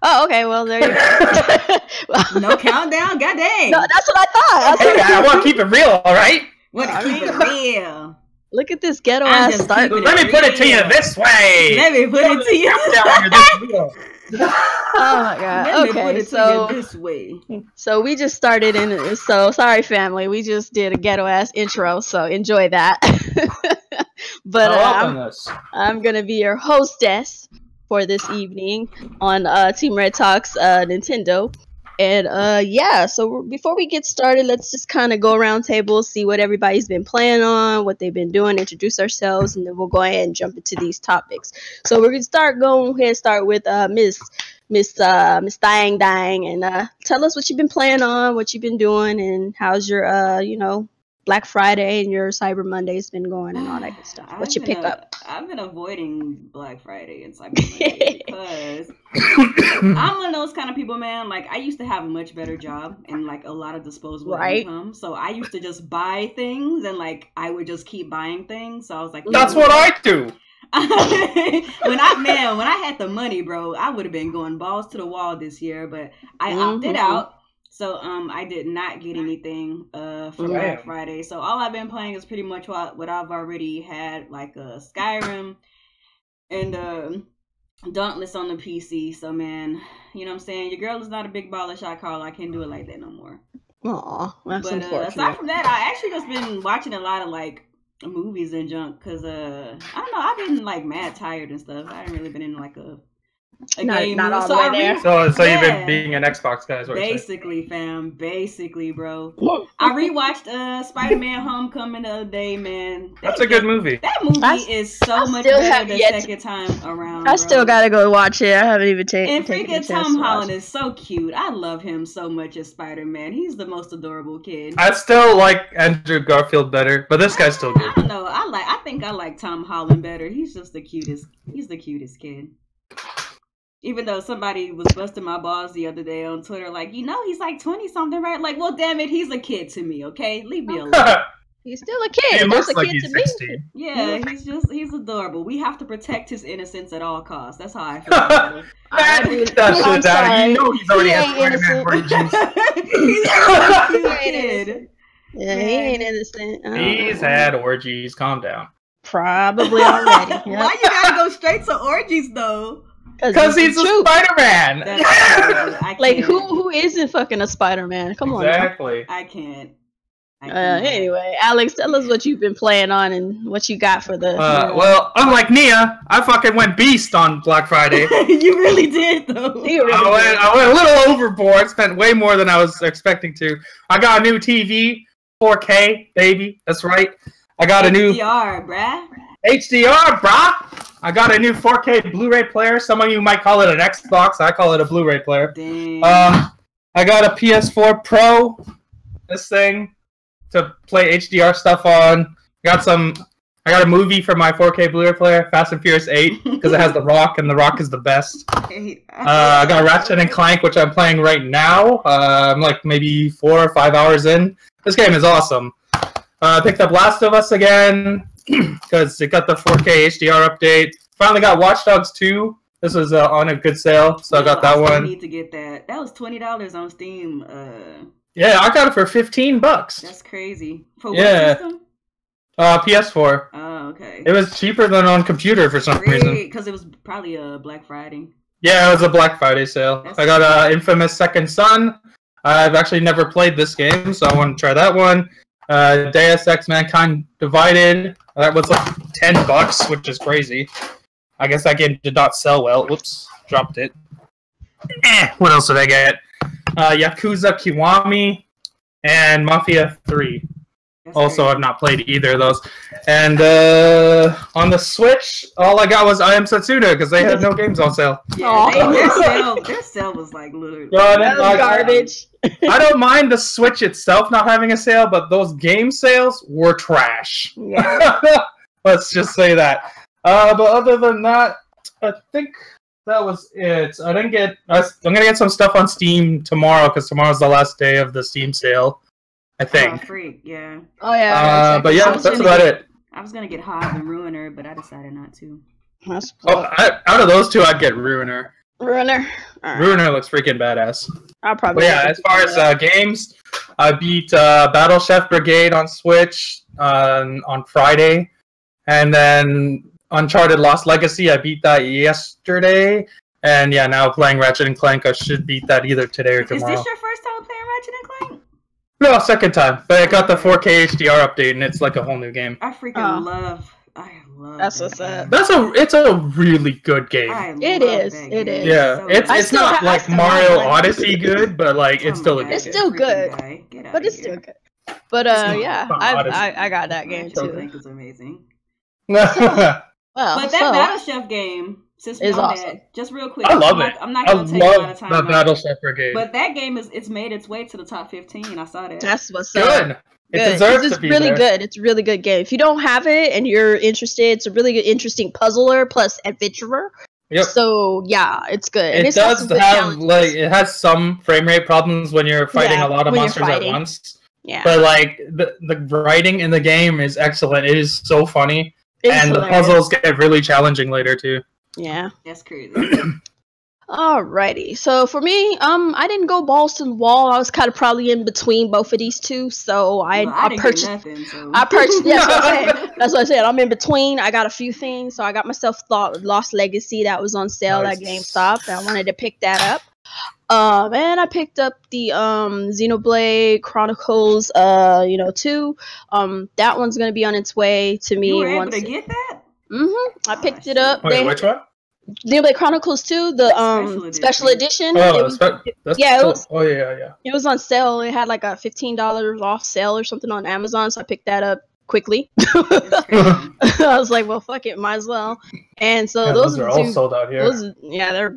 Oh, okay. Well, there you go. Well, No countdown. God dang. no, that's what I thought. Hey, I want to keep it real, all right? What I keep mean, it real? look at this ghetto I'm ass just start. keeping Let me put it to you this way. Let me put it to you. Countdown, you're this real. Oh my god. Let me put Okay, it to so you this way. so we just started in. So sorry, family. We just did a ghetto ass intro. So enjoy that. But I love this. I'm gonna be your hostess for this evening on Team Red Talks Nintendo. And yeah, so before we get started, let's just kind of go around table, see what everybody's been playing on, what they've been doing, introduce ourselves, and then we'll go ahead and jump into these topics. So we're gonna go ahead and start with Miss Dang Dang, and tell us what you've been playing on, what you've been doing, and how's your Black Friday and your Cyber Monday's been going and all that good stuff. What you pick up? I've been avoiding Black Friday and Cyber Monday because I'm one of those kind of people, man. Like, I used to have a much better job and like a lot of disposable income, so I used to just buy things and like I would just keep buying things. So I was like, That's what I do. when I had the money, bro, I would have been going balls to the wall this year, but I opted out. So I did not get anything for Black Friday. So all I've been playing is pretty much what I've already had, like Skyrim and Dauntless on the PC. So man, you know what I'm saying? Your girl is not a big baller shot caller. I can't do it like that no more. Aw, that's unfortunate. Aside from that, I actually just been watching a lot of like movies and junk because I don't know, I've been like mad tired and stuff. I haven't really been in like a game. Not all the way there. So you've been being an Xbox guy, is what basically, fam. Basically, bro. I rewatched Spider-Man: Homecoming the other day, man. That's a good movie. That movie is so much better the second time around. I still gotta go watch it. I haven't even taken And a chance freaking Tom to watch Holland it. is so cute. I love him so much as Spider-Man. He's the most adorable kid. I still like Andrew Garfield better, but this guy's still good. I don't know. I think I like Tom Holland better. He's just the cutest. He's the cutest kid. Even though somebody was busting my balls the other day on Twitter, like, he's like 20-something, right? Like, well, damn it, he's a kid to me, okay? Leave me alone. He's still a kid. He That's looks a like kid he's to 16. me. Yeah, he's adorable. We have to protect his innocence at all costs. That's how I feel about it. That shit down. You know he's already had Spider-Man orgies. He's a cute kid. Yeah, he ain't innocent. He's had orgies. Calm down. Probably already. Yep. Why you gotta go straight to orgies, though? Because he's a Spider-Man. Like, who isn't fucking a Spider-Man? Come on. Exactly. I can't. Anyway, Alex, tell us what you've been playing on and what you got for the. Well, unlike Nia, I fucking went beast on Black Friday. You really did, though. I went a little overboard. Spent way more than I was expecting to. I got a new TV, 4K, baby. That's right. I got a new HDR, bruh. HDR, brah. I got a new 4K Blu-ray player. Some of you might call it an Xbox. I call it a Blu-ray player. Dang. I got a PS4 Pro. This thing to play HDR stuff on. I got a movie for my 4K Blu-ray player, Fast and Furious 8, because it has The Rock, and The Rock is the best. I got Ratchet and Clank, which I'm playing right now. I'm like maybe 4 or 5 hours in. This game is awesome. I picked up Last of Us again, because it got the 4K HDR update. Finally got Watch Dogs 2. This was on a good sale, so I got that one. I need to get that. That was $20 on Steam. Yeah, I got it for $15. That's crazy. For what system? PS4. Oh, okay. It was cheaper than on computer for some reason. Because it was probably a Black Friday. Yeah, it was a Black Friday sale. I got Infamous Second Son. I've actually never played this game, so I want to try that one. Deus Ex Mankind Divided. That was like $10, which is crazy. I guess that game did not sell well. Whoops, dropped it. What else did I get? Yakuza Kiwami and Mafia 3. Also, I've not played either of those. And on the Switch, all I got was I Am Setsuna because they had no games on sale. Yeah, their sale was like literally garbage. I don't mind the Switch itself not having a sale, but those game sales were trash. Yeah. Let's just say that. But other than that, I think that was it. I'm gonna get some stuff on Steam tomorrow because tomorrow's the last day of the Steam sale. I think. Oh, freak, yeah. Oh, yeah. But yeah, that's about it. I was going to get Hobbs and Ruiner, but I decided not to. Out of those two, I'd get Ruiner. Ruiner. Right. Ruiner looks freaking badass. I'll probably. But yeah, as far as games, I beat Battle Chef Brigade on Switch on Friday, and then Uncharted Lost Legacy. I beat that yesterday, and yeah, now playing Ratchet and Clank. I should beat that either today or tomorrow. Is this your first time playing Ratchet and Clank? No, second time. But I got the 4K HDR update, and it's like a whole new game. I freaking love. That's what's up. It's a really good game. It is. Yeah, so it's not like Mario Odyssey good, but like it's still a good. It's still good, but it's still good. But yeah, I got that game too. I think it's amazing. Well, but that Battle Chef game, since we're on awesome. that, just real quick, I love it. I'm not gonna take a lot of time. The Battle Chef Brigade. But that game it's made its way to the top 15. I saw that. That's what's good. Up. It deserves to be really there. good. It's a really good game. If you don't have it and you're interested, it's a really good, interesting puzzler plus adventurer. Yep. So yeah, it's good. And it does have like it has some frame rate problems when you're fighting a lot of monsters at once. Yeah. But like the writing in the game is excellent. It is so funny, and hilarious. The puzzles get really challenging later too. Yeah. That's crazy. Alrighty, so for me, I didn't go balls to the wall. I was kind of probably in between both of these two, so I purchased. Nothing, so. I purchased. That's what I said. I'm in between. I got a few things, so I got myself Lost Legacy that was on sale at GameStop, and I wanted to pick that up. And I picked up the Xenoblade Chronicles 2. That one's gonna be on its way to me. You were able to get that? I picked it up. Wait, which one? Xenoblade Chronicles 2, the special edition. Oh, It was on sale. It had like a $15 off sale or something on Amazon, so I picked that up quickly. I was like, well, fuck it, might as well. And so those are all sold out here.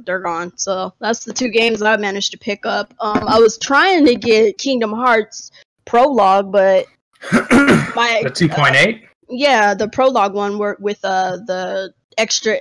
They're gone. So that's the two games I managed to pick up. I was trying to get Kingdom Hearts Prologue, but the 2.8. Yeah, the Prologue one with the extra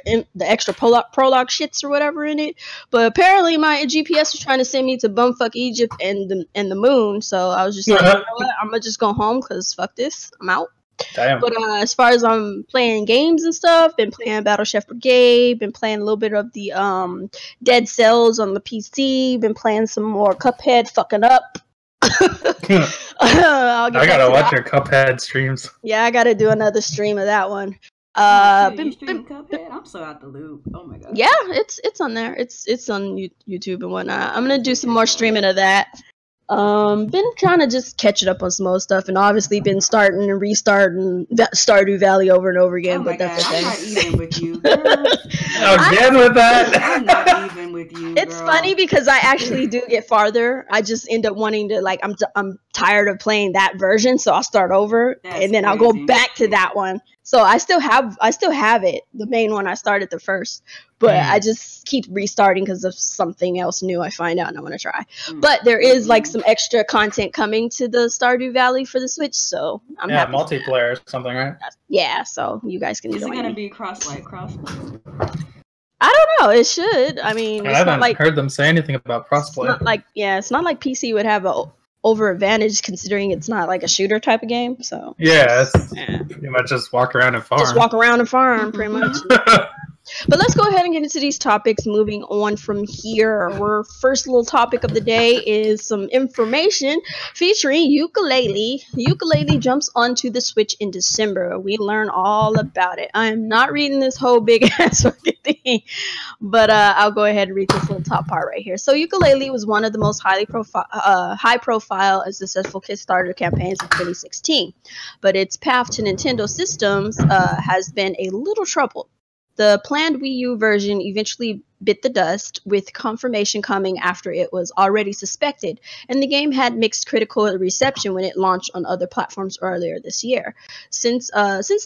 prologue shits or whatever in it, but apparently my GPS was trying to send me to bumfuck Egypt and the moon, so I was just like, you know what? I'm gonna just go home because fuck this, I'm out. Damn. But as far as I'm playing games and stuff, been playing Battle Chef Brigade, been playing a little bit of the Dead Cells on the PC, been playing some more Cuphead fucking up. I gotta watch your Cuphead streams. Yeah, I gotta do another stream of that one. Cuphead? I'm so out the loop. Oh my god. Yeah, it's on there. It's on YouTube and whatnot. I'm gonna do some more streaming of that. Been trying to just catch it up on some old stuff, and obviously been starting and restarting Stardew Valley over and over again. But that's okay. I'm not even with you, girl. Again with that. I'm not even with you. It's funny because I actually do get farther. I just end up wanting to I'm tired of playing that version, so I'll start over and then I'll go back to that one. So I still have it, the main one I started the first, but I just keep restarting because of something else new I find out and I want to try. But there is like some extra content coming to the Stardew Valley for the Switch, so I'm happy. Multiplayer or something, right? Yeah, so you guys can join. Is it gonna be cross? I don't know. It should. I mean, I haven't heard them say anything about crossplay. It's not like PC would have a over advantage considering it's not like a shooter type of game. So yeah, pretty much just walk around and farm. Just walk around and farm, pretty much. But let's go ahead and get into these topics. Moving on from here, our first little topic of the day is some information featuring Yooka-Laylee. Yooka-Laylee jumps onto the Switch in December. We learn all about it. I am not reading this whole big ass fucking thing, but I'll go ahead and read this little top part right here. So Yooka-Laylee was one of the most high profile and successful Kickstarter campaigns of 2016, but its path to Nintendo systems has been a little troubled. The planned Wii U version eventually bit the dust, with confirmation coming after it was already suspected, and the game had mixed critical reception when it launched on other platforms earlier this year. Since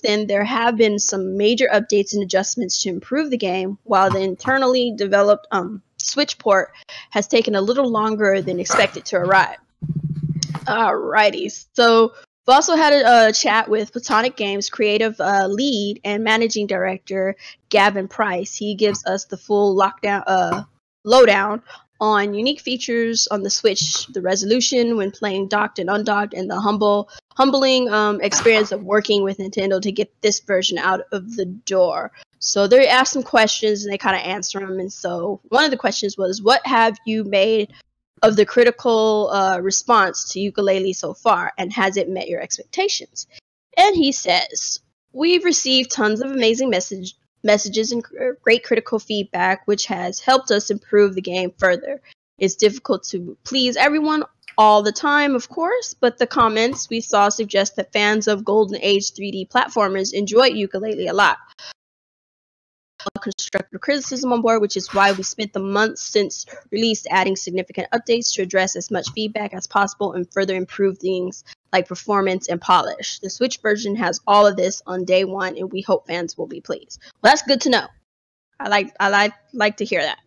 then, there have been some major updates and adjustments to improve the game, while the internally developed Switch port has taken a little longer than expected to arrive. Alrighty, so we also had a chat with Platonic Games creative lead and managing director Gavin Price. He gives us the full lowdown on unique features on the Switch, the resolution when playing docked and undocked, and the humbling experience of working with Nintendo to get this version out of the door. So they asked some questions and they kind of answer them. And so one of the questions was, what have you made of the critical response to Yooka-Laylee so far, and has it met your expectations? And he says, we've received tons of amazing messages and great critical feedback, which has helped us improve the game further. It's difficult to please everyone all the time, of course, but the comments we saw suggest that fans of Golden Age 3D platformers enjoyed Yooka-Laylee a lot. Constructive criticism on board, which is why we spent the months since release adding significant updates to address as much feedback as possible and further improve things like performance and polish. The Switch version has all of this on day one, and we hope fans will be pleased. Well, that's good to know. I like to hear that.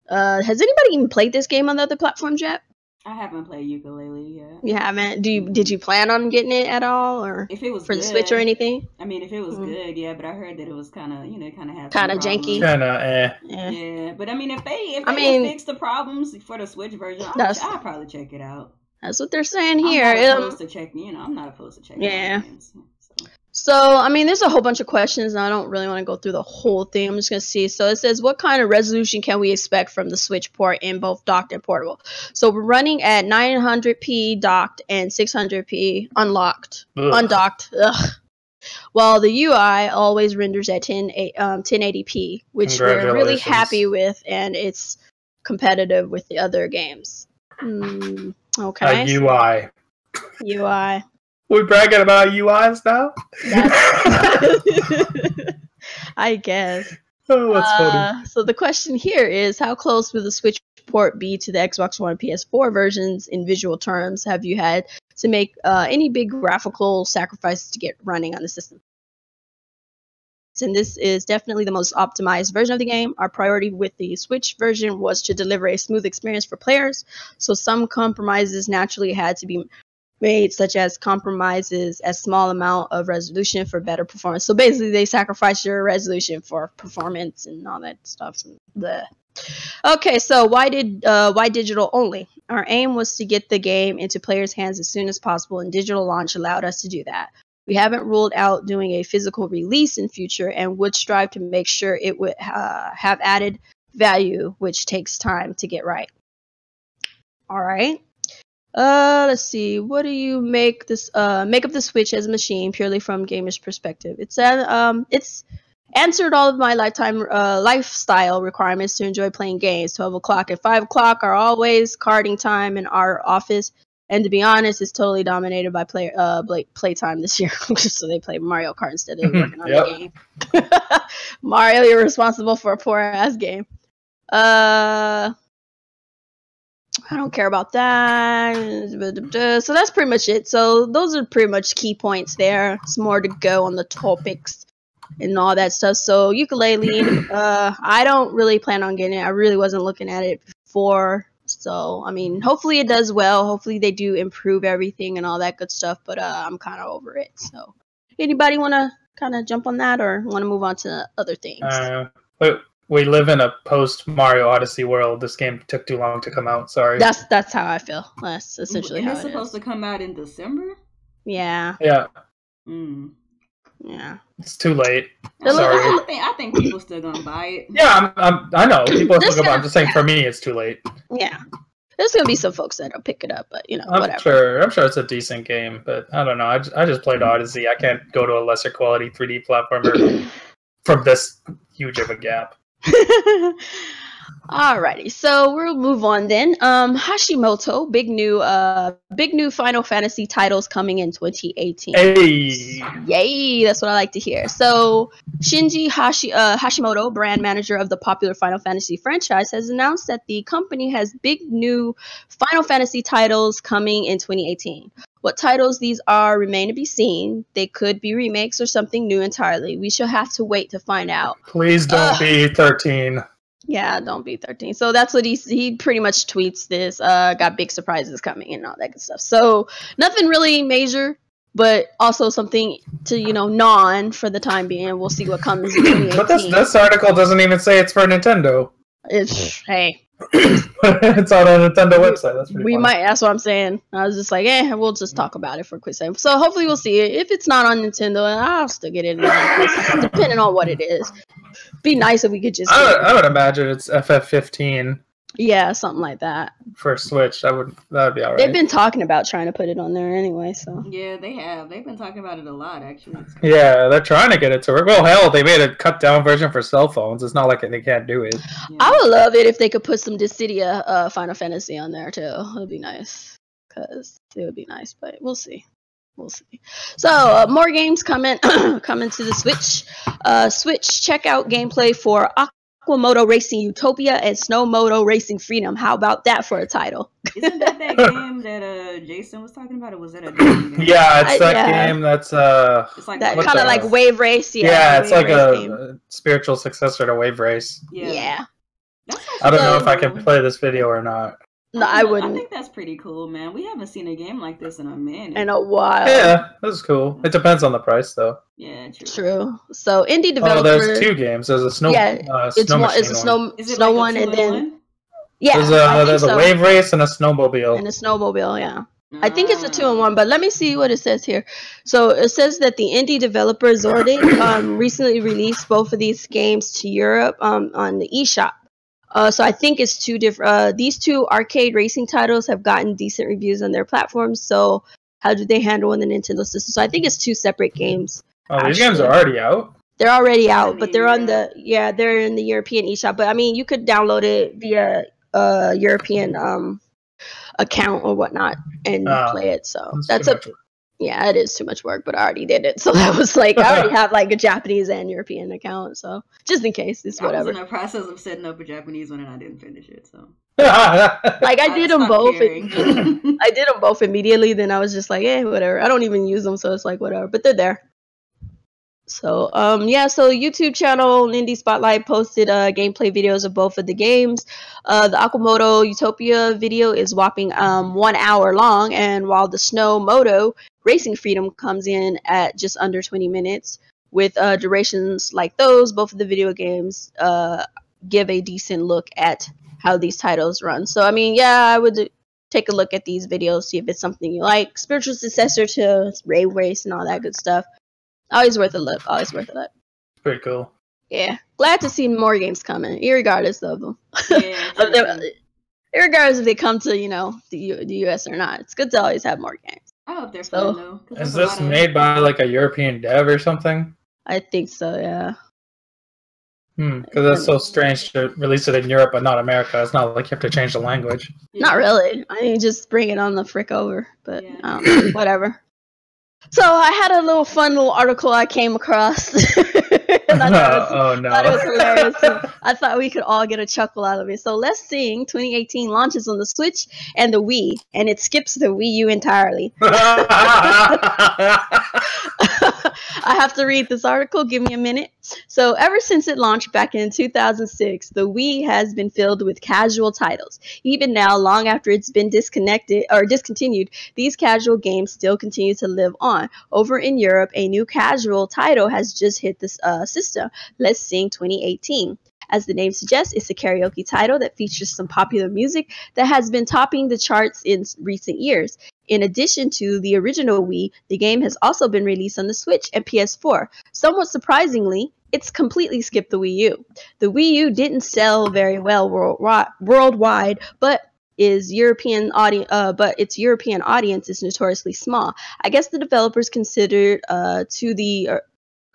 Has anybody even played this game on the other platforms yet? I haven't played Yooka-Laylee yet. You haven't? Did you plan on getting it at all, or if it was for good, the Switch or anything? I mean, if it was good, yeah. But I heard that it was kind of, had kind of janky. Yeah, but I mean, if they fix the problems for the Switch version, I'll probably check it out. That's what they're saying here. I'm not opposed to checking. I'm not opposed to checking. Yeah. Games, So, I mean, there's a whole bunch of questions, and I don't really want to go through the whole thing. I'm just going to see. So it says, what kind of resolution can we expect from the Switch port in both docked and portable? So we're running at 900p docked and 600p undocked. Ugh. While the UI always renders at 1080p, which we're really happy with, and it's competitive with the other games. Okay. UI. We're bragging about UIs now? I guess. Oh, that's funny. So the question here is, how close will the Switch port be to the Xbox One and PS4 versions in visual terms? Have you had to make any big graphical sacrifices to get running on the system? And this is definitely the most optimized version of the game. Our priority with the Switch version was to deliver a smooth experience for players, so some compromises naturally had to be made, such as compromises a small amount of resolution for better performance. So basically, they sacrifice your resolution for performance and all that stuff. Okay, so why digital only? Our aim was to get the game into players' hands as soon as possible, and digital launch allowed us to do that. We haven't ruled out doing a physical release in future, and would strive to make sure it would have added value, which takes time to get right. All right. Let's see. What do you make up the Switch as a machine purely from gamers' perspective? It's answered all of my lifestyle requirements to enjoy playing games. 12 o'clock and 5 o'clock are always karting time in our office, and to be honest, it's totally dominated by playtime this year. So they play Mario Kart instead of working on the game. Mario, you're responsible for a poor ass game. I don't care about that. So that's pretty much it. So those are pretty much key points there. It's more to go on the topics and all that stuff. So Yooka-Laylee, I don't really plan on getting it. I really wasn't looking at it before. So, I mean, hopefully it does well. Hopefully they do improve everything and all that good stuff. But I'm kind of over it. So anybody want to kind of jump on that or want to move on to other things? We live in a post-Mario Odyssey world. This game took too long to come out. Sorry. That's how I feel. That's essentially how it is. It's supposed to come out in December? Yeah. Yeah. Yeah. It's too late. Sorry. I think people still gonna buy it. Yeah, I know. People are still gonna buy it. I'm just saying, for me, it's too late. Yeah. There's gonna be some folks that'll pick it up, but whatever. I'm sure it's a decent game, but I don't know. I just played Odyssey. I can't go to a lesser quality 3D platformer from this huge of a gap. Alrighty, so we'll move on then. Hashimoto, big new Final Fantasy titles coming in 2018. Hey, yay! That's what I like to hear. So Shinji Hashimoto, brand manager of the popular Final Fantasy franchise, has announced that the company has big new Final Fantasy titles coming in 2018. What titles these are remain to be seen. They could be remakes or something new entirely. We shall have to wait to find out. Please don't be 13. Yeah, don't be 13. So that's what he pretty much tweets this. Got big surprises coming and all that good stuff. So nothing really major, but also something to, non for the time being. We'll see what comes in 2018. But this article doesn't even say it's for Nintendo. It's hey. It's on a Nintendo website. That's pretty funny. That's what I'm saying. I was just like, we'll just talk about it for a quick second. So hopefully we'll see it. If it's not on Nintendo, I'll still get it in other places, depending on what it is. Be nice if we could just. I would imagine it's FF15. Yeah, something like that. For Switch, that would be alright. They've been talking about trying to put it on there anyway, so. Yeah, they have. They've been talking about it a lot, actually. Yeah, they're trying to get it to work. Well, hell, they made a cut-down version for cell phones. It's not like they can't do it. Yeah. I would love it if they could put some Dissidia Final Fantasy on there, too. It would be nice. Because it would be nice, but we'll see. We'll see. So, more games coming to the Switch. Switch, check out gameplay for Aquamoto Racing Utopia and Snowmoto Racing Freedom. How about that for a title? Isn't that game that Jason was talking about? Or was it a different game? Yeah, it's that game that's it's like that kind of like Wave Race. Yeah, it's like a spiritual successor to Wave Race. Yeah. I don't know if I can play this video or not. No, I wouldn't. I think that's pretty cool, man. We haven't seen a game like this in a minute. In a while. Yeah, this is cool. It depends on the price, though. Yeah, true. So, indie developer. Oh, there's two games. There's a snow. Yeah, it's a snow one, and then there's a wave race and a snowmobile. And a snowmobile, yeah. I think it's a 2-in-1, but let me see what it says here. So it says that the indie developer Zordic recently released both of these games to Europe on the eShop. So I think it's two different. These two arcade racing titles have gotten decent reviews on their platforms. So how do they handle in the Nintendo system? So I think it's two separate games. Oh, these games are already out. They're already out, but they're on they're in the European eShop. But I mean, you could download it via European account or whatnot and play it. So that's it is too much work, but I already did it. So that was like, I already have like a Japanese and European account. So just in case, it's whatever. I was in the process of setting up a Japanese one and I didn't finish it. So like I did them both. I did them both immediately. Then I was just like, whatever. I don't even use them. So it's like, whatever, but they're there. So, so YouTube channel Indie Spotlight posted gameplay videos of both of the games. The Aquamoto Utopia video is whopping 1 hour long, and while the Snowmoto Racing Freedom comes in at just under 20 minutes. With durations like those, both of the video games give a decent look at how these titles run. So, I mean, I would take a look at these videos, see if it's something you like. Spiritual successor to Wave Race and all that good stuff. Always worth a look. Always worth a look. Pretty cool. Yeah. Glad to see more games coming, irregardless of them. Yeah, irregardless if they come to, the US or not. It's good to always have more games. I hope they're fun, though. Is this made by, like, a European dev or something? I think so, yeah. Because that's so strange to release it in Europe but not America. It's not like you have to change the language. Yeah. Not really. I mean, just bring it on the frick over. But, whatever. So I had a fun little article I came across. And I thought it was hilarious. I thought we could all get a chuckle out of it. So Let's Sing 2018 launches on the Switch and the Wii, and it skips the Wii U entirely. I have to read this article. Give me a minute. So ever since it launched back in 2006, the Wii has been filled with casual titles. Even now, long after it's been discontinued, these casual games still continue to live on. Over in Europe, a new casual title has just hit this system, Let's Sing 2018. As the name suggests, it's a karaoke title that features some popular music that has been topping the charts in recent years. In addition to the original Wii, the game has also been released on the Switch and PS4. Somewhat surprisingly, it's completely skipped the Wii U. The Wii U didn't sell very well worldwide, but its European audience is notoriously small. I guess the developers considered to the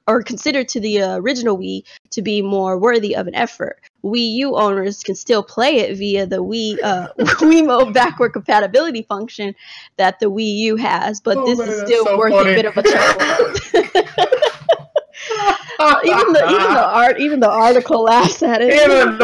original Wii to be more worthy of an effort. Wii U owners can still play it via the Wiimote backward compatibility function that the Wii U has, but this is still worth a bit of a chuckle. Even the article laughs at it. Even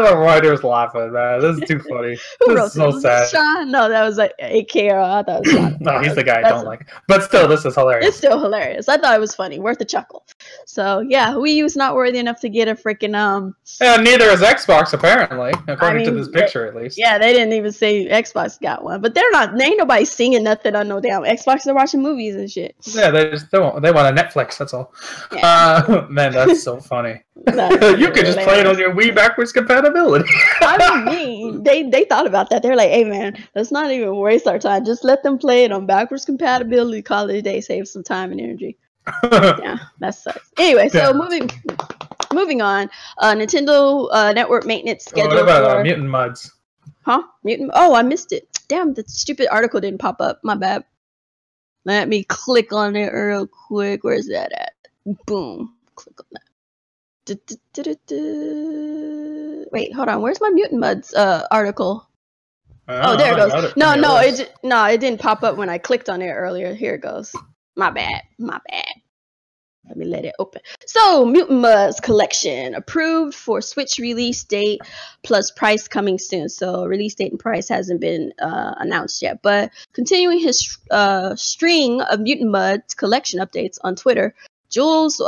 the writers laugh at that. This is too funny. This is so sad. Sean? No, that was like AKR. I thought it was Sean. No, he's the guy I don't like. But still, this is hilarious. It's still hilarious. I thought it was funny. Worth a chuckle. So, yeah, Wii U's not worthy enough to get a freaking Yeah, neither is Xbox, apparently. According to this picture, at least. Yeah, they didn't even say Xbox got one. But ain't nobody singing nothing on no damn Xbox. They're watching movies and shit. Yeah, they want a Netflix, that's all. Yeah. Man, that's so funny. That's You could just play it on your Wii backwards compatibility. I mean, they thought about that. They're like, hey man, let's not even waste our time. Just let them play it on backwards compatibility. Call it a day, save some time and energy. Yeah, that sucks. Anyway, so moving on. Nintendo Network maintenance schedule. What about Mutant Muds? Huh? Mutant? Oh, I missed it. Damn, the stupid article didn't pop up. My bad. Let me click on it real quick. Where's that at? Boom. Click on that. Wait, hold on. Where's my Mutant Muds article? Oh, there it goes. No, it didn't pop up when I clicked on it earlier. Here it goes. My bad. Let me let it open. So, Mutant Muds collection approved for Switch release date plus price coming soon. So, release date and price hasn't been announced yet. But continuing his string of Mutant Muds collection updates on Twitter, Jules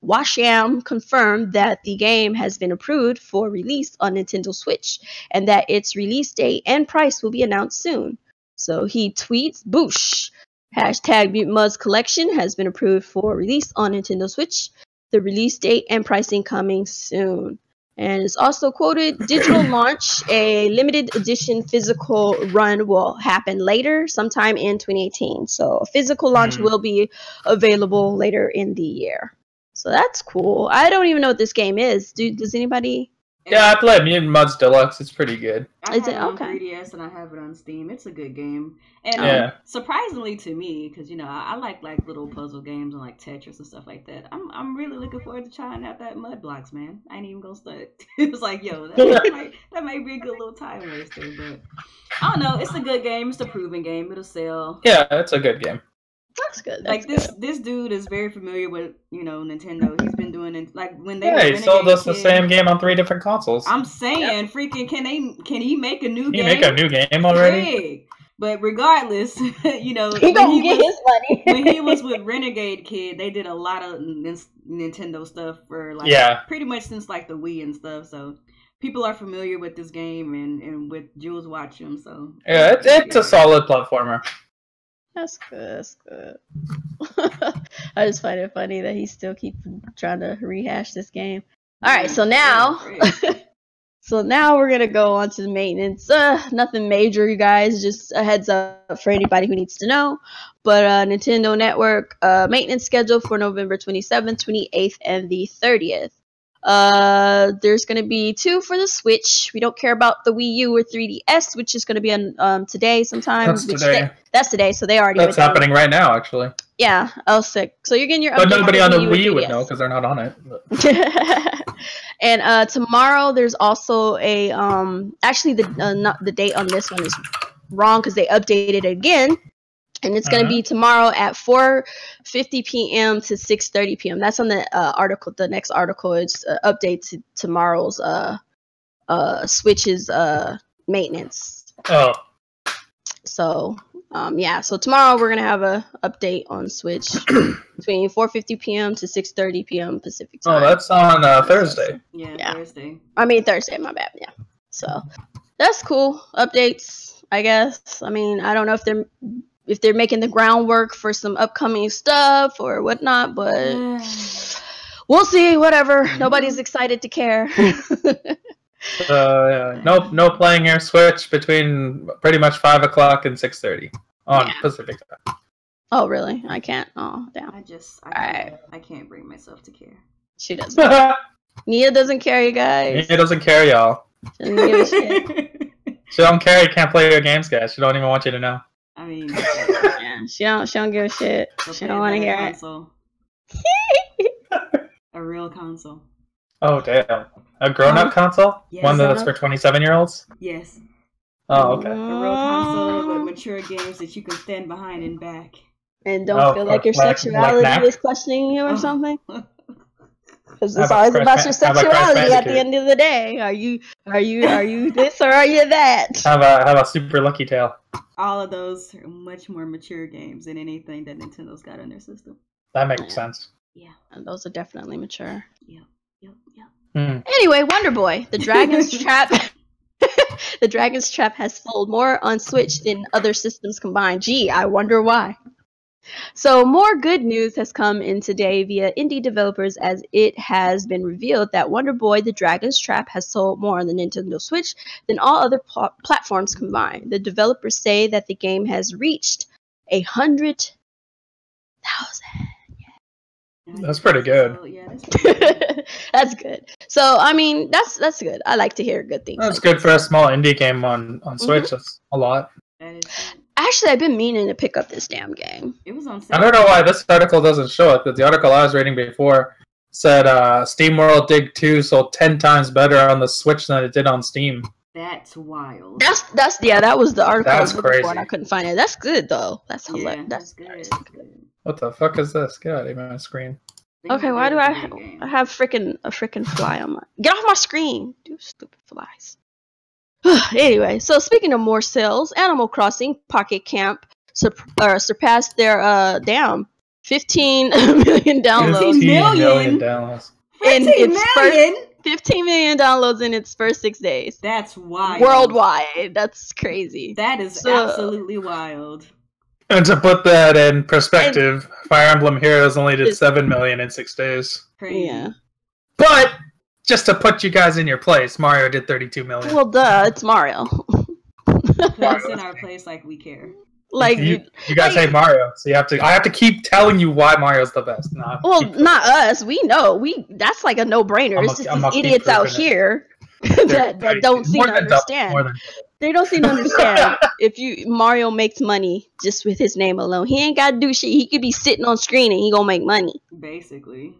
Washam confirmed that the game has been approved for release on Nintendo Switch and that its release date and price will be announced soon. So, he tweets, "Boosh! Hashtag Mutant Muds collection has been approved for release on Nintendo Switch. The release date and pricing coming soon." And it's also quoted, "Digital launch, a limited edition physical run will happen later, sometime in 2018. So a physical launch will be available later in the year." So that's cool. I don't even know what this game is. Does anybody? Yeah, I played Mutant Muds Deluxe. It's pretty good. I have it on 3DS and I have it on Steam. It's a good game. And surprisingly to me, because I like little puzzle games and like Tetris and stuff like that. I'm really looking forward to trying out that Mud Blocks, man. I ain't even gonna stunt. It was like, yo, that might be a good little time waster. But I don't know. It's a good game. It's a proven game. It'll sell. Yeah, it's a good game. That's good. This dude is very familiar with Nintendo. He's been doing it when they. Yeah, he sold us the same game on 3 different consoles. I'm saying, freaking, can he make a new game? He make a new game already? Big. But regardless, he gonna get his money. When he was with Renegade Kid, they did a lot of Nintendo stuff for pretty much since like the Wii and stuff. So people are familiar with this game and with Jules Watcham. So yeah, it's a solid platformer. That's good. That's good. I just find it funny that he still keeps trying to rehash this game. All right, so now, we're gonna go on to the maintenance. Nothing major, you guys. Just a heads up for anybody who needs to know. But Nintendo Network maintenance schedule for November 27th, 28th, and the 30th. There's going to be 2 for the Switch. We don't care about the Wii U or 3DS, which is going to be on today sometime. That's today, so they already. That's happening right now, actually. Yeah, I was sick. So you're getting your. But nobody on the Wii U would know because they're not on it. And tomorrow there's also a actually the date on this one is wrong because they updated it again. And it's going to be tomorrow at 4:50 p.m. to 6:30 p.m. That's on the article. The next article is update to tomorrow's Switch's maintenance. Oh. So so tomorrow we're gonna have a update on Switch between 4:50 p.m. to 6:30 p.m. Pacific time. Oh, that's on Thursday. Yeah, Thursday. I mean Thursday. My bad. Yeah. So that's cool. Updates, I guess. I mean, I don't know if they're making the groundwork for some upcoming stuff or whatnot, but we'll see. Whatever. Nobody's excited to care. No playing your Switch between pretty much 5 o'clock and 6:30 on Pacific time. Oh, really? I can't. Oh, damn. I can't bring myself to care. She doesn't. Nia doesn't care, you guys. Nia doesn't care, y'all. She doesn't give a shit. She don't care. You can't play your games, guys. She don't even want you to know. I mean, she don't give a shit. She don't want to hear it. A real console. Oh damn! A grown-up console? Yes. One that's for 27-year-olds? Yes. Oh, okay. A real console with mature games that you can stand behind and back. And don't feel like your sexuality is questioning you or something. Because it's always about your sexuality at the end of the day. Are you this or are you that? Have a Super Lucky Tail. All of those are much more mature games than anything that Nintendo's got in their system. That makes sense. Yeah. And those are definitely mature. Yeah. Anyway, Wonder Boy, the Dragon's Trap. The Dragon's Trap has sold more on Switch than other systems combined. Gee, I wonder why. So more good news has come in today via indie developers, as it has been revealed that Wonder Boy: The Dragon's Trap has sold more on the Nintendo Switch than all other platforms combined. The developers say that the game has reached 100,000. That's pretty good. So, yeah, that's pretty good. That's good. So I mean, that's good. I like to hear good things. That's good for a small indie game on Switch. That's a lot. That is good. Actually, I've been meaning to pick up this damn game. It was on sale. I don't know why this article doesn't show it, because the article I was reading before said SteamWorld Dig 2 sold 10 times better on the Switch than it did on Steam. That's wild. That was the article I was looking crazy. for, and I couldn't find it. That's good though. That's hilarious. Yeah, That's good. What the fuck is this? Get out of my screen. Okay, why do I have a freaking fly on my... Get off my screen! You stupid flies. Anyway, so speaking of more sales, Animal Crossing Pocket Camp surpassed their 15 million downloads. 15 million downloads. 15 million downloads in its first 6 days. That's wild. Worldwide. That's crazy. That is absolutely wild. And to put that in perspective, Fire Emblem Heroes only did 7 million in 6 days. Crazy. Yeah. But just to put you guys in your place, Mario did 32 million. Well, duh, it's Mario. Put us in our place like we care. Like you guys hate Mario, so I have to keep telling you why Mario's the best. Not us. We know. That's like a no-brainer. It's just these idiots out here that don't seem to understand. They don't seem to understand if Mario makes money just with his name alone. He ain't got to do shit. He could be sitting on screen and he gonna make money. Basically.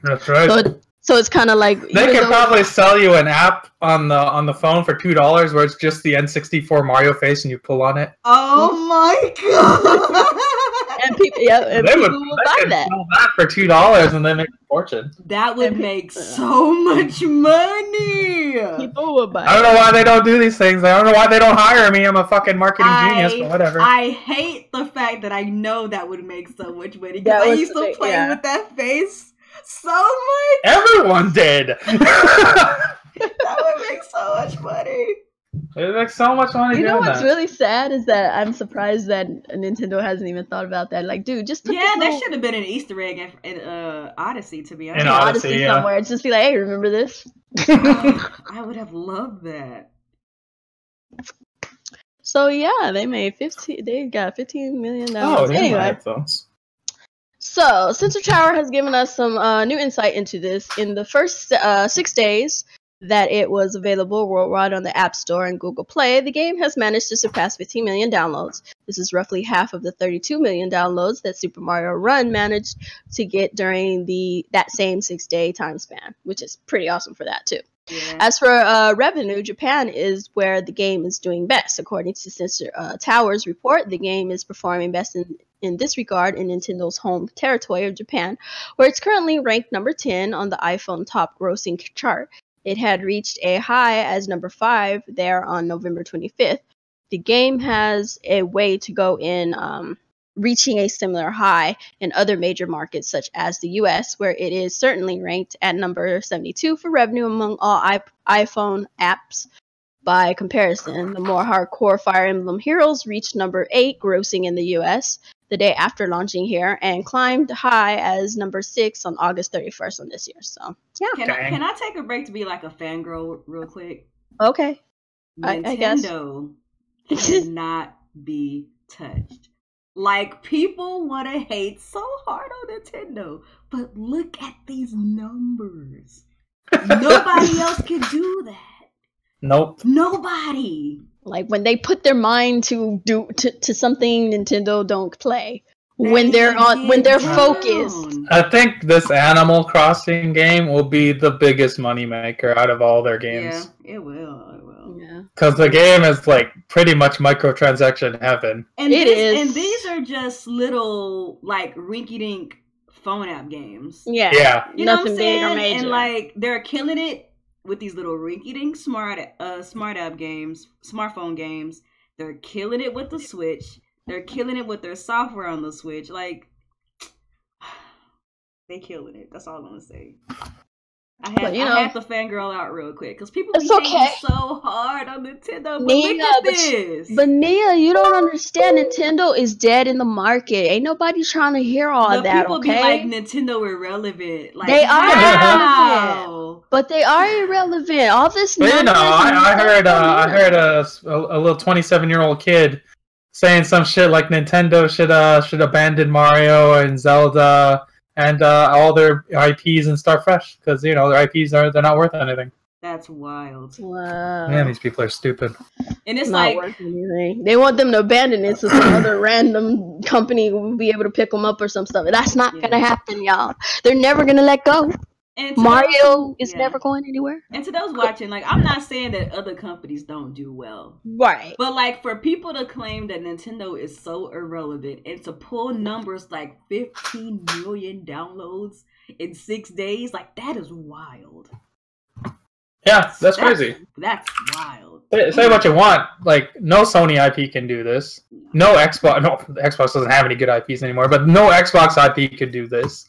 That's right. So it's kind of like they could probably sell you an app on the phone for $2 where it's just the N64 Mario face and you pull on it. Oh my god! And people, will buy that. Sell that for $2 and they make a fortune. That would make so much money. People would buy. I don't know why they don't do these things. I don't know why they don't hire me. I'm a fucking marketing genius, but whatever. I hate the fact that I know that would make so much money because I used to play with that face. So much. Everyone did. That would make so much money. It makes so much money. You know what's really sad is that I'm surprised that Nintendo hasn't even thought about that. Like, dude, just there should have been an Easter egg in Odyssey, to be honest. In Odyssey somewhere. It's just be like, hey, remember this? I would have loved that. So yeah, they made 15. They got 15 million dollars. Oh, anyway. So, Sensor Tower has given us some new insight into this. In the first 6 days that it was available worldwide on the App Store and Google Play, the game has managed to surpass 15 million downloads. This is roughly half of the 32 million downloads that Super Mario Run managed to get during that same 6-day time span, which is pretty awesome for that too. Yeah. As for revenue, Japan is where the game is doing best. According to Sensor Tower's report, the game is performing best in this regard in Nintendo's home territory of Japan, where it's currently ranked number 10 on the iPhone top grossing chart. It had reached a high as number 5 there on November 25th. The game has a way to go in reaching a similar high in other major markets such as the US, where it is certainly ranked at number 72 for revenue among all iPhone apps. By comparison, the more hardcore Fire Emblem Heroes reached number 8 grossing in the US the day after launching here and climbed high as number 6 on August 31st on this year. So, yeah. Can I take a break to be like a fangirl real quick? Okay. Nintendo cannot be touched. Like, people want to hate so hard on Nintendo, but look at these numbers. Nobody else can do that. Nope. Nobody. Like, when they put their mind to something, Nintendo don't play. When they're focused. I think this Animal Crossing game will be the biggest moneymaker out of all their games. Yeah, it will. Yeah. Because the game is like pretty much microtransaction heaven. And these are just little like rinky-dink phone app games. Yeah. You know nothing big or major. And like they're killing it with these little rinky-dink smart app games, smartphone games. They're killing it with the Switch. They're killing it with their software on the Switch. Like, they killing it. That's all I'm gonna say. I had to fangirl out real quick because people be so hard on Nintendo. But Nia, look at this. But Nia, you don't understand. Nintendo is dead in the market. Ain't nobody trying to hear all that. People be like Nintendo irrelevant. Like they are irrelevant, but they are irrelevant. All this. But, I heard a little 27-year-old kid saying some shit like Nintendo should abandon Mario and Zelda and all their IPs and start fresh because their IPs they're not worth anything. That's wild. Wow. Man, these people are stupid. And it's not worth anything. They want them to abandon it so some other random company will be able to pick them up or some stuff. That's not gonna happen, y'all. They're never gonna let go. And Mario is never going anywhere. And to those watching, like, I'm not saying that other companies don't do well. Right. But, like, for people to claim that Nintendo is so irrelevant and to pull numbers like 15 million downloads in 6 days, like, that is wild. Yeah, that's crazy. That's wild. Say what you want. Like, no Sony IP can do this. No, Xbox doesn't have any good IPs anymore, but no Xbox IP could do this.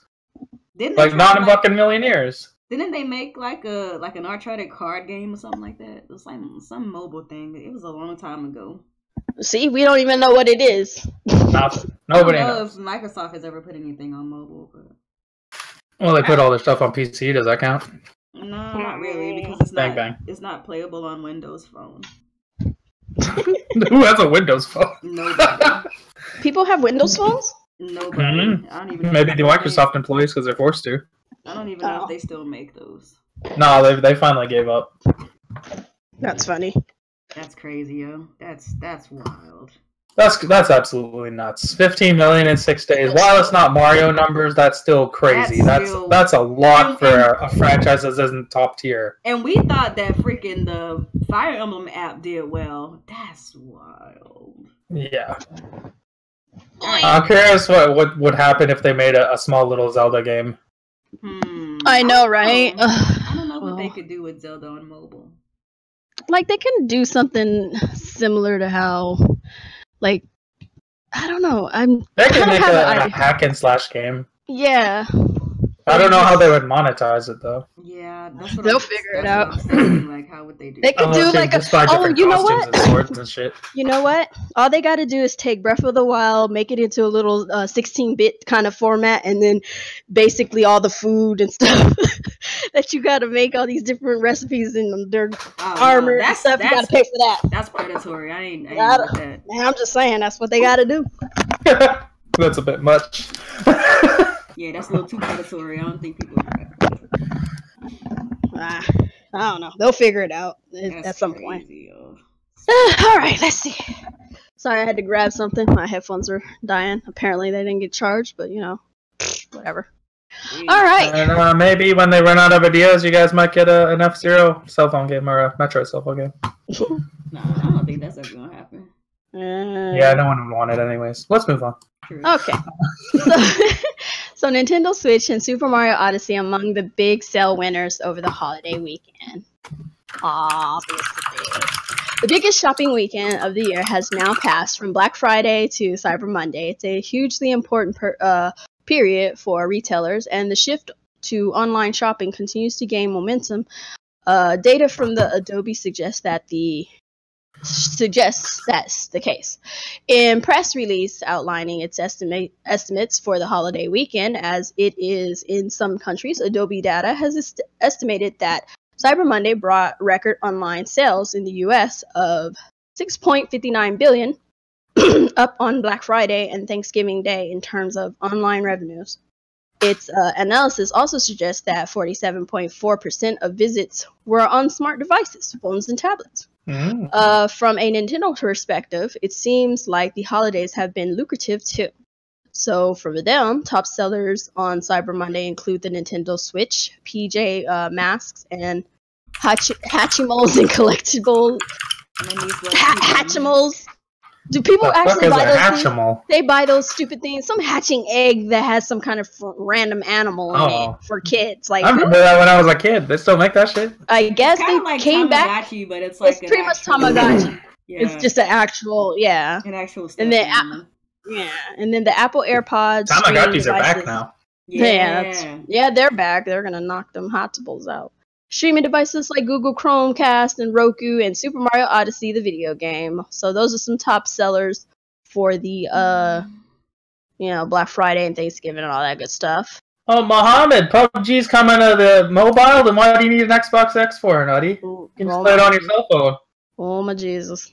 Like, not in fucking million years. Didn't they make like an Uncharted card game or something like that? It was like some mobile thing. It was a long time ago. See, we don't even know what it is. Nothing. Nobody knows. If Microsoft has ever put anything on mobile. But... Well, they put all their stuff on PC. Does that count? No, not really, because it's not playable on Windows Phone. Who has a Windows phone? Nobody. People have Windows phones? Nobody. I don't even know. Maybe the Microsoft employees because they're forced to. I don't even know if they still make those. No, they finally gave up. That's funny. That's crazy, yo. That's wild. That's absolutely nuts. 15 million in 6 days. While it's not Mario numbers, that's still crazy. That's a lot for a franchise that isn't top tier. And we thought that freaking the Fire Emblem app did well. That's wild. Yeah. I'm curious what would happen if they made a small little Zelda game. I know, right? I don't know what they could do with Zelda on mobile. Like, they can do something similar to how, like, I don't know. They can make a hack and slash game. Yeah. I don't know how they would monetize it though. Yeah, that's what they'll figure it out. Like, how would they do? They could do like you know what? And swords and shit. You know what? All they got to do is take Breath of the Wild, make it into a little 16-bit kind of format, and then basically all the food and stuff that you got to make, all these different recipes and their armor and stuff. You got to pay for that. That's predatory. I ain't with that. Man, I'm just saying that's what they got to do. That's a bit much. Yeah, that's a little too predatory. I don't think people do that. I don't know. They'll figure it out at some point. All right, let's see. Sorry, I had to grab something. My headphones are dying. Apparently, they didn't get charged, but whatever. All right. And maybe when they run out of ideas, you guys might get an F-Zero cell phone game or a Metroid cell phone game. No, I don't think that's ever gonna happen. Yeah, no one would want it anyways. Let's move on. Okay. So Nintendo Switch and Super Mario Odyssey among the big sale winners over the holiday weekend. Obviously. The biggest shopping weekend of the year has now passed from Black Friday to Cyber Monday. It's a hugely important period for retailers, and the shift to online shopping continues to gain momentum. Data from the Adobe suggests that's the case. In press release outlining its estimates for the holiday weekend, as it is in some countries, Adobe data has estimated that Cyber Monday brought record online sales in the US of $6.59 billion, up on Black Friday and Thanksgiving Day in terms of online revenues. Its analysis also suggests that 47.4% of visits were on smart devices, phones and tablets. From a Nintendo perspective, it seems like the holidays have been lucrative too. So for them, top sellers on Cyber Monday include the Nintendo Switch, PJ masks, and Hatchimals and collectibles. Hatchimals. Do people actually buy those things? They buy those stupid things. Some hatching egg that has some kind of random animal in it for kids. Like, I remember that when I was a kid. They still make that shit. I guess they like came back. But it's like pretty much Tamagotchi. Yeah. It's just an actual, an actual stuff. And then, and then the Apple AirPods. Tamagotchis are back now. Yeah, they're back. They're gonna knock them hotables out. Streaming devices like Google Chromecast and Roku and Super Mario Odyssey, the video game. So those are some top sellers for the Black Friday and Thanksgiving and all that good stuff. Oh, Mohammed, PUBG's coming to the mobile, then why do you need an Xbox X for, Nutty? You can just play it on your cell phone. Oh my Jesus.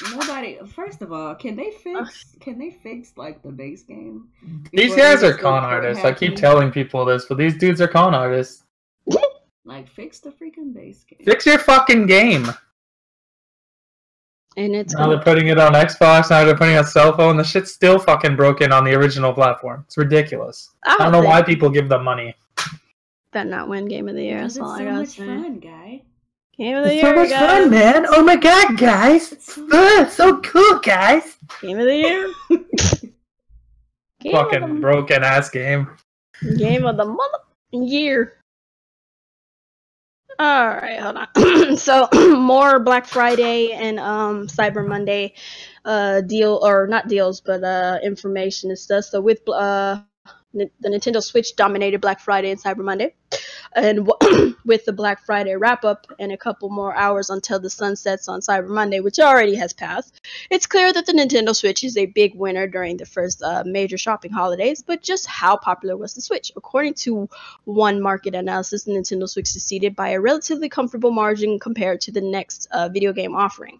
Nobody. First of all, can they fix like the base game? These guys are con artists. I keep telling people this, but these dudes are con artists. Like, fix the freaking base game. Fix your fucking game. And it's now they're putting it on Xbox. Now they're putting it on cell phone. The shit's still fucking broken on the original platform. It's ridiculous. I don't know why people give them money. Better not win Game of the Year. That's all I gotta say. So much fun, guy. Game of the Year, so much guys. Fun, man! Oh my god, guys! It's so cool, guys! Game of the Year. Fucking broken ass game. Game of the mother year. Alright, hold on. So more Black Friday and Cyber Monday information and stuff. So with the Nintendo Switch dominated Black Friday and Cyber Monday, and with the Black Friday wrap up and a couple more hours until the sun sets on Cyber Monday, which already has passed, it's clear that the Nintendo Switch is a big winner during the first major shopping holidays. But just how popular was the Switch? According to one market analysis, the Nintendo Switch succeeded by a relatively comfortable margin compared to the next video game offering.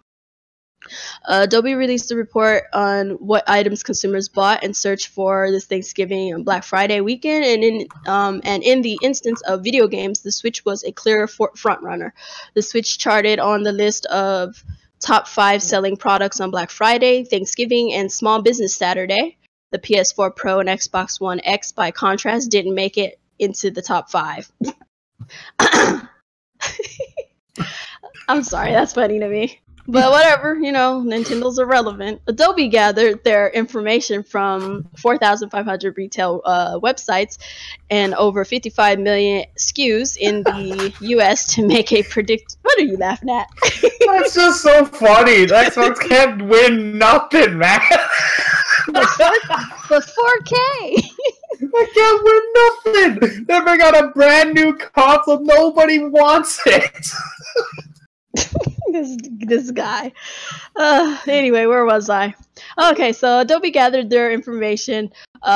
Adobe released a report on what items consumers bought and searched for this Thanksgiving and Black Friday weekend, and in the instance of video games, the Switch was a clear frontrunner. The Switch charted on the list of top 5 selling products on Black Friday, Thanksgiving, and Small Business Saturday. The PS4 Pro and Xbox One X, by contrast, didn't make it into the top 5. I'm sorry, that's funny to me. But whatever, Nintendo's irrelevant. Adobe gathered their information from 4,500 retail websites and over 55 million SKUs in the U.S. to make a predict. What are you laughing at? That's just so funny. Xbox can't win nothing, man. But 4K. I can't win nothing. They bring out a brand new console. Nobody wants it. This guy. Anyway, where was I? Okay, so Adobe gathered their information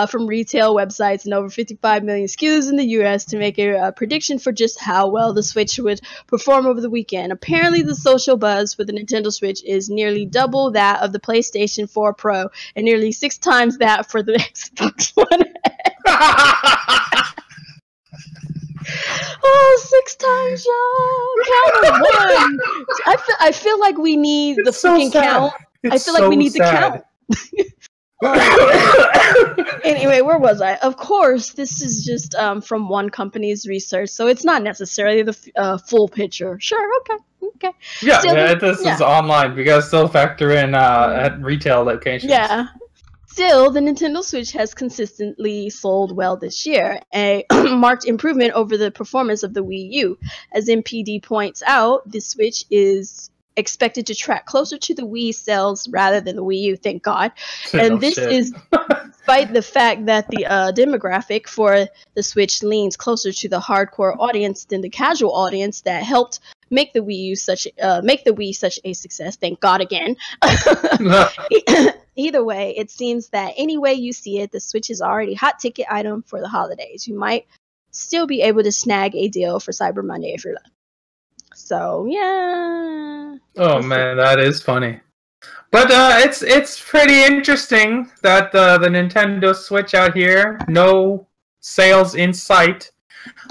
from retail websites and over 55 million SKUs in the US to make a prediction for just how well the Switch would perform over the weekend. Apparently, the social buzz for the Nintendo Switch is nearly double that of the PlayStation 4 Pro and nearly 6 times that for the Xbox One X. Oh, 6 times, y'all! Count of 1. I feel like we need the freaking count. I feel like we need the count. Anyway, where was I? Of course, this is just from one company's research, so it's not necessarily the full picture. Sure, okay. Yeah, this is online. We gotta still factor in at retail locations. Yeah. Still, the Nintendo Switch has consistently sold well this year, a marked improvement over the performance of the Wii U. As NPD points out, the Switch is expected to track closer to the Wii sales rather than the Wii U, thank God. And this is despite the fact that the demographic for the Switch leans closer to the hardcore audience than the casual audience that helped make the Wii such a success. Thank God again. Either way, it seems that any way you see it, the Switch is already a hot ticket item for the holidays. You might still be able to snag a deal for Cyber Monday if you're lucky. So yeah. Oh man, that is funny. But it's pretty interesting that the Nintendo Switch out here, no sales in sight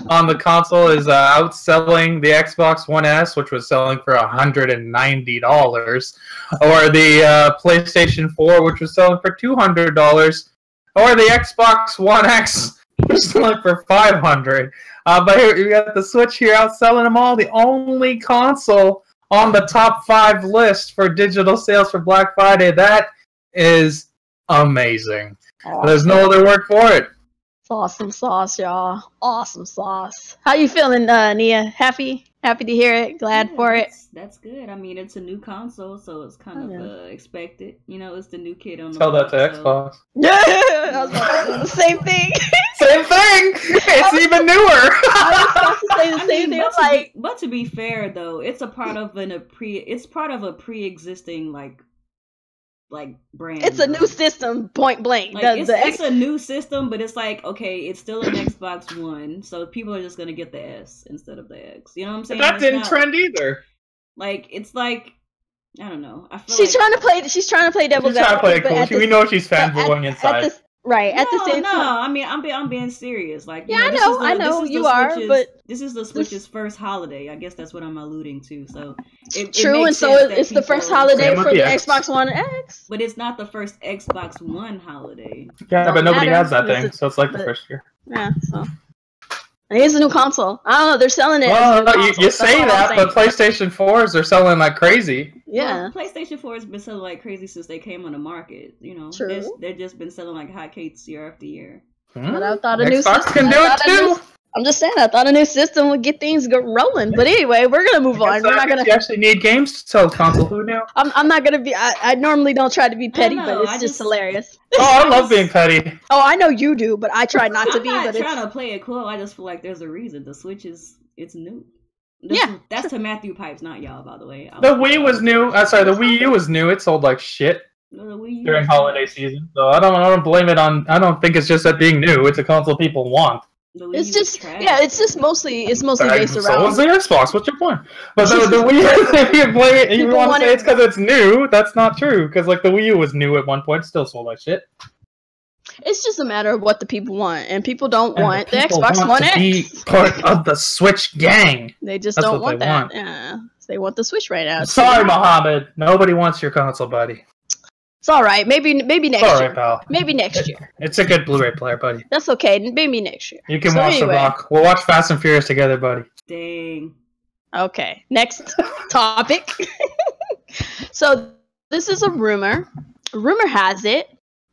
on the console, is outselling the Xbox One S, which was selling for $190, or the PlayStation 4, which was selling for $200, or the Xbox One X, which was selling for $500. But here you got the Switch here outselling them all. The only console on the top 5 list for digital sales for Black Friday. That is amazing. There's no other word for it. That's Awesome sauce, y'all. Awesome sauce. How you feeling, Nia? Happy? Happy to hear it. Glad for it. That's good. I mean, it's a new console, so it's kind of expected. You know, it's the new kid on the Tell block. that to Xbox. Yeah, I was about to say the same thing. Same thing. It's even newer. I was about to say the same thing. But to be fair, though, it's a part of a pre-existing like brand. It's a new system, point blank. Like, it's a new system, but it's like, okay, it's still an Xbox One, so people are just gonna get the S instead of the X. You know what I'm saying? That didn't trend either. Like, it's like, I don't know. I feel she's trying to play devil's advocate. She's trying to play it cool. We know she's fanboying inside. At the same time. No, I mean, I'm being serious. Like, yeah, I know you are, but this is the Switch's first holiday. I guess that's what I'm alluding to. So true, and so it's the first holiday for the Xbox One X. But it's not the first Xbox One holiday. Yeah, but nobody has that thing, so it's like the first year. Yeah, so. It is a new console. I don't know. They're selling it. Well, you say that, but PlayStation 4s are selling like crazy. Yeah, well, PlayStation 4 has been selling like crazy since they came on the market. You know, they've just been selling like hotcakes year after year. But I thought a new Xbox system can do it too. I'm just saying, I thought a new system would get things rolling. But anyway, we're gonna move on. We're not gonna. You actually need games to sell console. Who knew? I'm not gonna be. I normally don't try to be petty, but it's just hilarious. Oh, I love being petty. Oh, I know you do, but I try not to be. I'm not trying to play it cool. I just feel like there's a reason. The Switch it's new. That's to Matthew Pipes, not y'all, by the way. The Wii was new. The Wii U was new. It sold like shit during holiday season. So I don't blame it on. I don't think it's just that being new. It's a console people want. It's just mostly based around. So is the Xbox. What's your point? But the Wii, if you play it, you want to say it's because it's new. That's not true. Because like the Wii U was new at one point, still sold like shit. It's just a matter of what the people want, and people don't want the Xbox One X. Be part of the Switch gang. They just don't want that. Yeah, they want the Switch right now. Sorry, Mohammed. Nobody wants your console, buddy. It's all right. Maybe next year. Pal. Maybe next year. It's a good Blu-ray player, buddy. That's okay. Maybe next year. You can watch The Rock. We'll watch Fast and Furious together, buddy. Dang. Okay. Next topic. So this is a rumor. Rumor has it.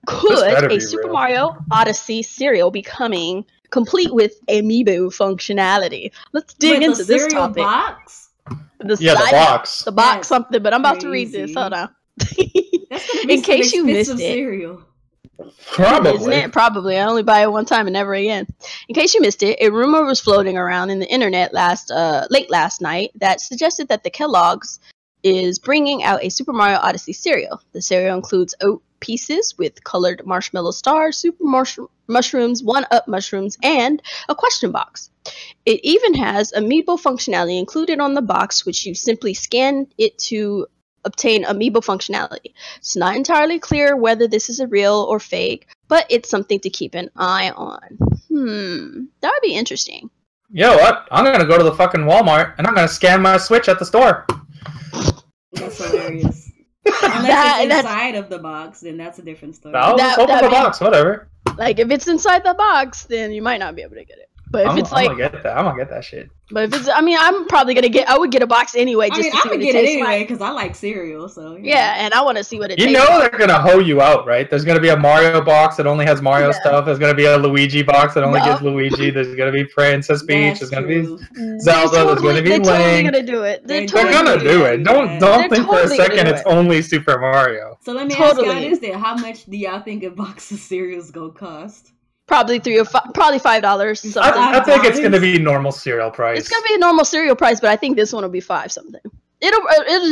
Could a Super Mario Odyssey cereal be coming complete with amiibo functionality? Let's dig into this topic. Box? The box. The box something, but I'm about to read this. Hold on. In case you missed it. Cereal. Probably. Isn't it? Probably. I only buy it one time and never again. In case you missed it, a rumor was floating around in the internet late last night that suggested that the Kellogg's is bringing out a Super Mario Odyssey cereal. The cereal includes oat pieces with colored marshmallow stars, super mushrooms, 1-up mushrooms, and a question box. It even has amiibo functionality included on the box, which you simply scan it to obtain amiibo functionality. It's not entirely clear whether this is a real or fake, but it's something to keep an eye on. That would be interesting. You know what? I'm gonna go to the fucking Walmart and I'm gonna scan my Switch at the store. That's hilarious. Unless it's inside of the box, then that's a different story. No, just open the box, whatever. Like, if it's inside the box, then you might not be able to get it. But if it's like, I'm gonna get that shit. But if it's, I'm probably gonna I would get a box anyway. Just to see what it tastes like. I would get it anyway because I like cereal. So yeah, and I want to see what it tastes like. You know they're gonna hoe you out, right? There's gonna be a Mario box that only has Mario stuff. There's gonna be a Luigi box that only gives Luigi. There's gonna be Princess Peach. There's gonna be Zelda. There's gonna be Link. They're totally gonna do it. They're gonna do it. Don't think for a second it's only Super Mario. So let me ask y'all this: then, how much do y'all think a box of cereals gonna cost? Probably probably $5. I think it's gonna be normal cereal price. It's gonna be a normal cereal price, but I think this one will be $5 something. It'll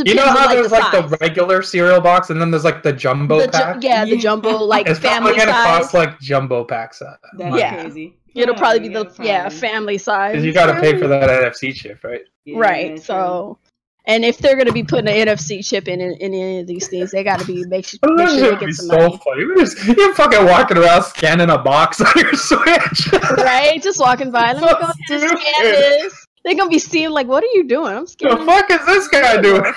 you know how there's like the regular cereal box and then there's like the jumbo pack? The jumbo like it's family size. It's probably gonna size. cost like jumbo packs. That's crazy. It'll probably be the family size. Because you gotta pay for that NFC chip, right? Yeah, right. So. And if they're gonna be putting an NFC chip in any of these things, they gotta be make sure they get some money. Funny. You're fucking walking around scanning a box on your Switch, right? Just walking by. Let me go ahead and scan this. They're gonna be seeing like, what are you doing? I'm scanning. The fuck is this guy doing?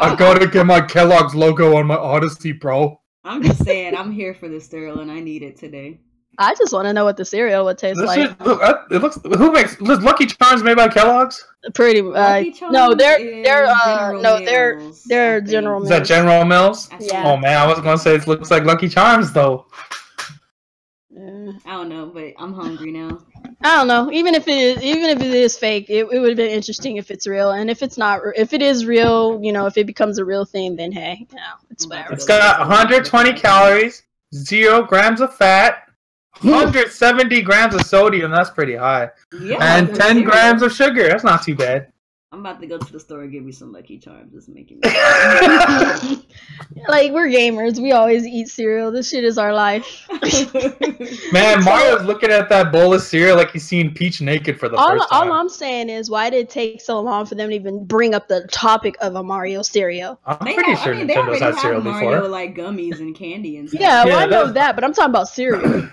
I gotta get my Kellogg's logo on my Odyssey, bro. I'm just saying, I'm here for this cereal and I need it today. I just want to know what the cereal would taste like. It looks. Who makes Lucky Charms made by Kellogg's? Pretty. No, they're General Mills. Is that General Mills? Yeah. Oh man, I was gonna say it looks like Lucky Charms though. I don't know, but I'm hungry now. I don't know. Even if it is fake, it would have been interesting if it's real. And if it's not, if it is real, you know, if it becomes a real thing, then hey, you know, it's whatever. It's got 120 calories, 0 grams of fat, 170 grams of sodium. That's pretty high. Yeah, and 10 grams of sugar. That's not too bad. I'm about to go to the store and give me some Lucky Charms. It's making me like, we're gamers. We always eat cereal. This shit is our life. Man, Mario's looking at that bowl of cereal like he's seen Peach naked for the first time. All I'm saying is, why did it take so long for them to even bring up the topic of a Mario cereal? I'm pretty sure Nintendo's had cereal Mario, before. Like gummies and candy and stuff. Yeah, well, I know that, but I'm talking about cereal.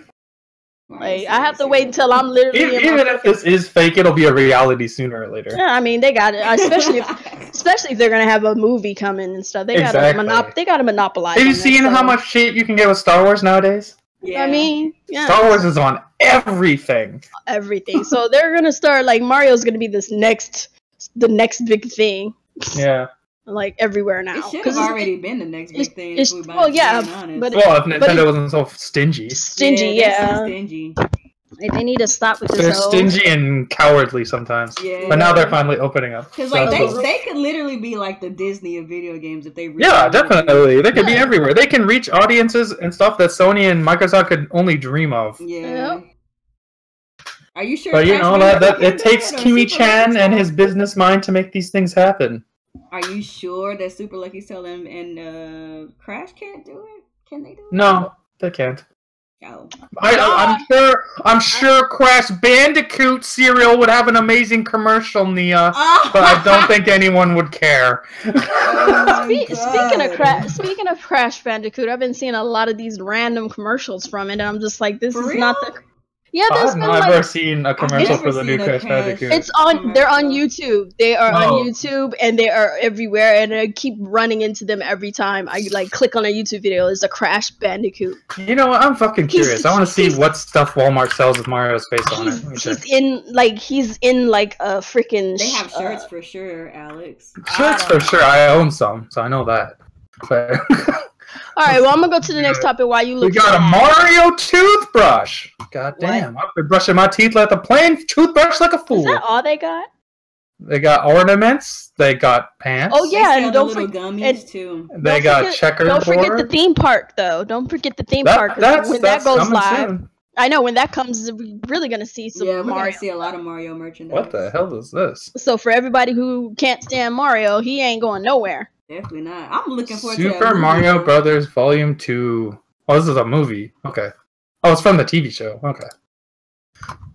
Like, I have to wait until I'm literally even if this is fake, it'll be a reality sooner or later. Yeah, I mean, they got it, especially if they're gonna have a movie coming and stuff. They gotta monopolize. Have you seen how much shit you can get with Star Wars nowadays? Yeah. I mean, yeah. Star Wars is on everything. Everything. So they're gonna start, like, Mario's gonna be the next big thing. Yeah. Like, everywhere now. It should have already been the next big thing. If Nintendo wasn't so stingy. Stingy. They need to stop with this. They're stingy and cowardly sometimes. Yeah. But now they're finally opening up. Because like they could literally be like the Disney of video games if they really definitely. They could be everywhere. They can reach audiences and stuff that Sony and Microsoft could only dream of. Yeah. Are you sure? But you know that it takes Kimi-chan and his business mind to make these things happen. Are you sure that Super Lucky Cell and Crash can't do it? Can they do it? No, they can't. Oh. I'm sure Crash Bandicoot cereal would have an amazing commercial, Nia, but I don't think anyone would care. Speaking of Crash Bandicoot, I've been seeing a lot of these random commercials from it, and I'm just like, this is not the. Yeah, I've never seen a commercial for the new Crash Bandicoot. They're on YouTube. They are on YouTube, and they are everywhere, and I keep running into them every time I click on a YouTube video. It's a Crash Bandicoot. You know what? I'm fucking curious. I want to see what stuff Walmart sells with Mario's face on it. He's in a freaking. They have shirts for sure, Alex. Shirts for sure. I own some, so I know that. But Alright, well, I'm gonna go to the next topic while you look. We got a Mario toothbrush. God damn, I've been brushing my teeth like a plain toothbrush like a fool. Is that all they got? They got ornaments. They got pants. Oh yeah, and don't forget gummies too. They got checkerboard. Don't forget the theme park, though. Don't forget the theme park. When that goes live, soon. I know when that comes, we're really gonna see some Mario. We're gonna see a lot of Mario merchandise. What the hell is this? So for everybody who can't stand Mario, he ain't going nowhere. Definitely not. I'm looking forward to Super Mario Brothers Volume 2. Oh, this is a movie. Okay. Oh, it's from the TV show. Okay.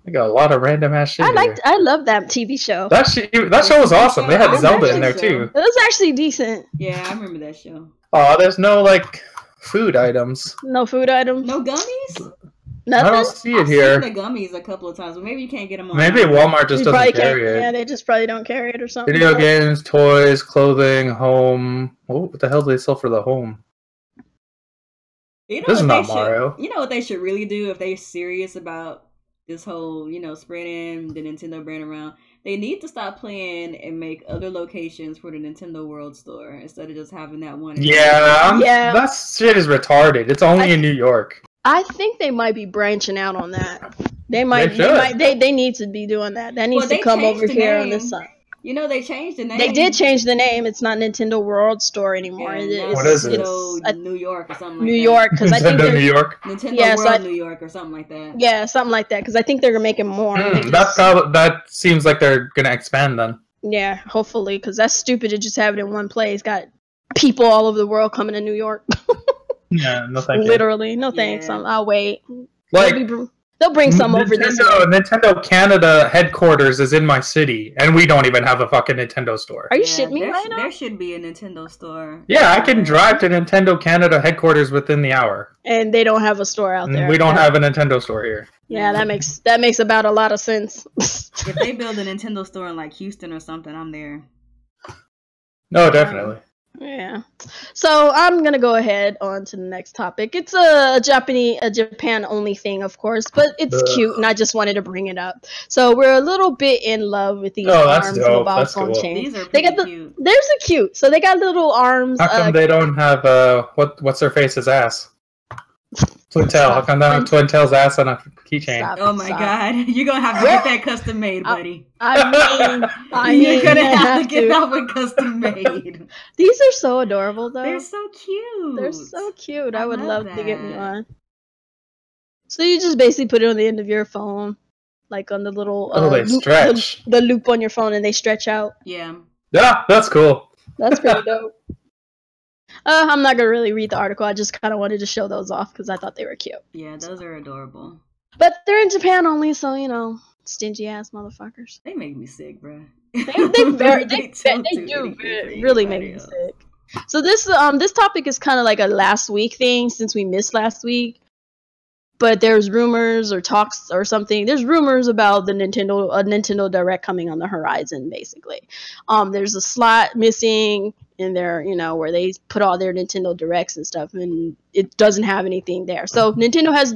They got a lot of random ass shit. I love that TV show. That show was awesome. They had Zelda in there too. It was actually decent. Yeah, I remember that show. Oh, there's no food items. No food items. No gummies. Nothing? I don't see it here. I've seen the gummies a couple of times, but maybe you can't get them on. Maybe Walmart just doesn't carry it. Yeah, they just probably don't carry it or something. Video games, toys, clothing, home. What the hell do they sell for the home? You know this is not Mario. You know what they should really do if they're serious about this whole, spreading the Nintendo brand around? They need to stop playing and make other locations for the Nintendo World Store instead of just having that one. Yeah, that shit is retarded. It's only in New York. I think they might be branching out on that. They need to be doing that. That needs to come over here on this side. You know, they changed the name. They did change the name. It's not Nintendo World Store anymore. What is it? It's New York or something like that. New York, because I think Nintendo New York. Nintendo World New York or something like that. Yeah, something like that, because I think they're making more. That seems like they're going to expand then. Yeah, hopefully, because that's stupid to just have it in one place. Got people all over the world coming to New York. Yeah, no thank you. Literally, no thanks. Yeah. I'll wait. They'll bring some over this way. Nintendo Canada headquarters is in my city, and we don't even have a fucking Nintendo store. Are you shitting me right now? There should be a Nintendo store. Yeah, I can drive to Nintendo Canada headquarters within the hour. And they don't have a store out there. We don't have a Nintendo store here. Yeah, that makes about a lot of sense. If they build a Nintendo store in Houston or something, I'm there. No, definitely. Yeah. So I'm gonna go ahead on to the next topic. It's a Japan only thing, of course, but it's cute, and I just wanted to bring it up. So we're a little bit in love with these arms mobile phone chains. These are pretty cute. There's a cute. So they got little arms. How come they don't have what's her face's ass? Twin Tail. I'll come down with Twin Tail's ass on a keychain. Oh my god. You're gonna have to get that custom made, buddy. I mean, you're gonna have to get that one custom made. These are so adorable, though. They're so cute. They're so cute. I would love to get me one. So you just basically put it on the end of your phone, like on the little they stretch. The loop on your phone, and they stretch out. Yeah. Yeah, that's cool. That's pretty dope. I'm not gonna really read the article. I just kind of wanted to show those off because I thought they were cute. Yeah, those are adorable. But they're in Japan only, so you know, stingy ass motherfuckers. They make me sick, bro. They do really make me sick. So this topic is kind of like a last week thing since we missed last week. But there's rumors or talks or something. There's rumors about the Nintendo Direct coming on the horizon, basically. There's a slot missing in there, you know, where they put all their Nintendo Directs and stuff, and it doesn't have anything there. So Nintendo has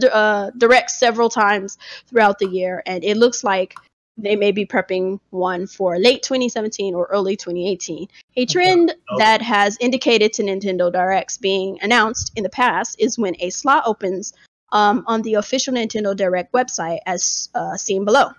Directs several times throughout the year, and it looks like they may be prepping one for late 2017 or early 2018. A trend that has indicated to Nintendo Directs being announced in the past is when a slot opens on the official Nintendo Direct website, as seen below.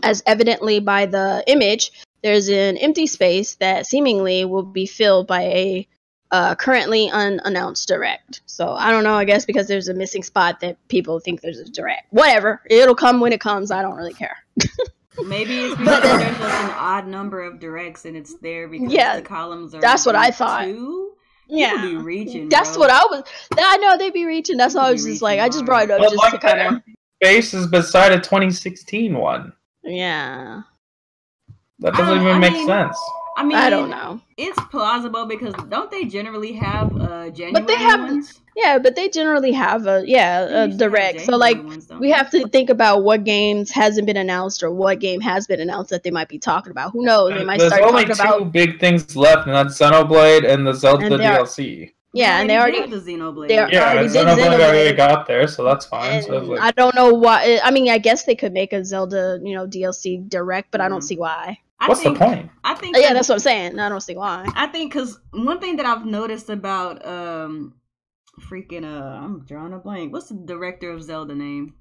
As evidently by the image, there's an empty space that seemingly will be filled by a currently unannounced Direct. So I don't know, I guess because there's a missing spot that people think there's a Direct. Whatever, it'll come when it comes, I don't really care. Maybe it's because there's like an odd number of Directs and it's there because the columns are that's what I thought. Yeah, be reaching, that's what I know they'd be reaching. That's why I was just like, I just brought it up just to kind of. Base is beside a 2016 one. Yeah. That doesn't even make sense. I mean, I don't know. It's plausible because don't they generally have January but they have, ones? Yeah, but they generally have a Direct. So like we have to think about what games hasn't been announced or what game has been announced that they might be talking about. Who knows? They might start talking about. There's only two big things left, and that's Xenoblade and the Zelda DLC. Yeah, and they already the Xenoblade. Xenoblade already got there, so that's fine. So like, I don't know why. I mean, I guess they could make a Zelda, DLC Direct, but I don't see why. What's the point? I think. Yeah, that's what I'm saying. I don't see why. I think because one thing that I've noticed about I'm drawing a blank. What's the director of Zelda name?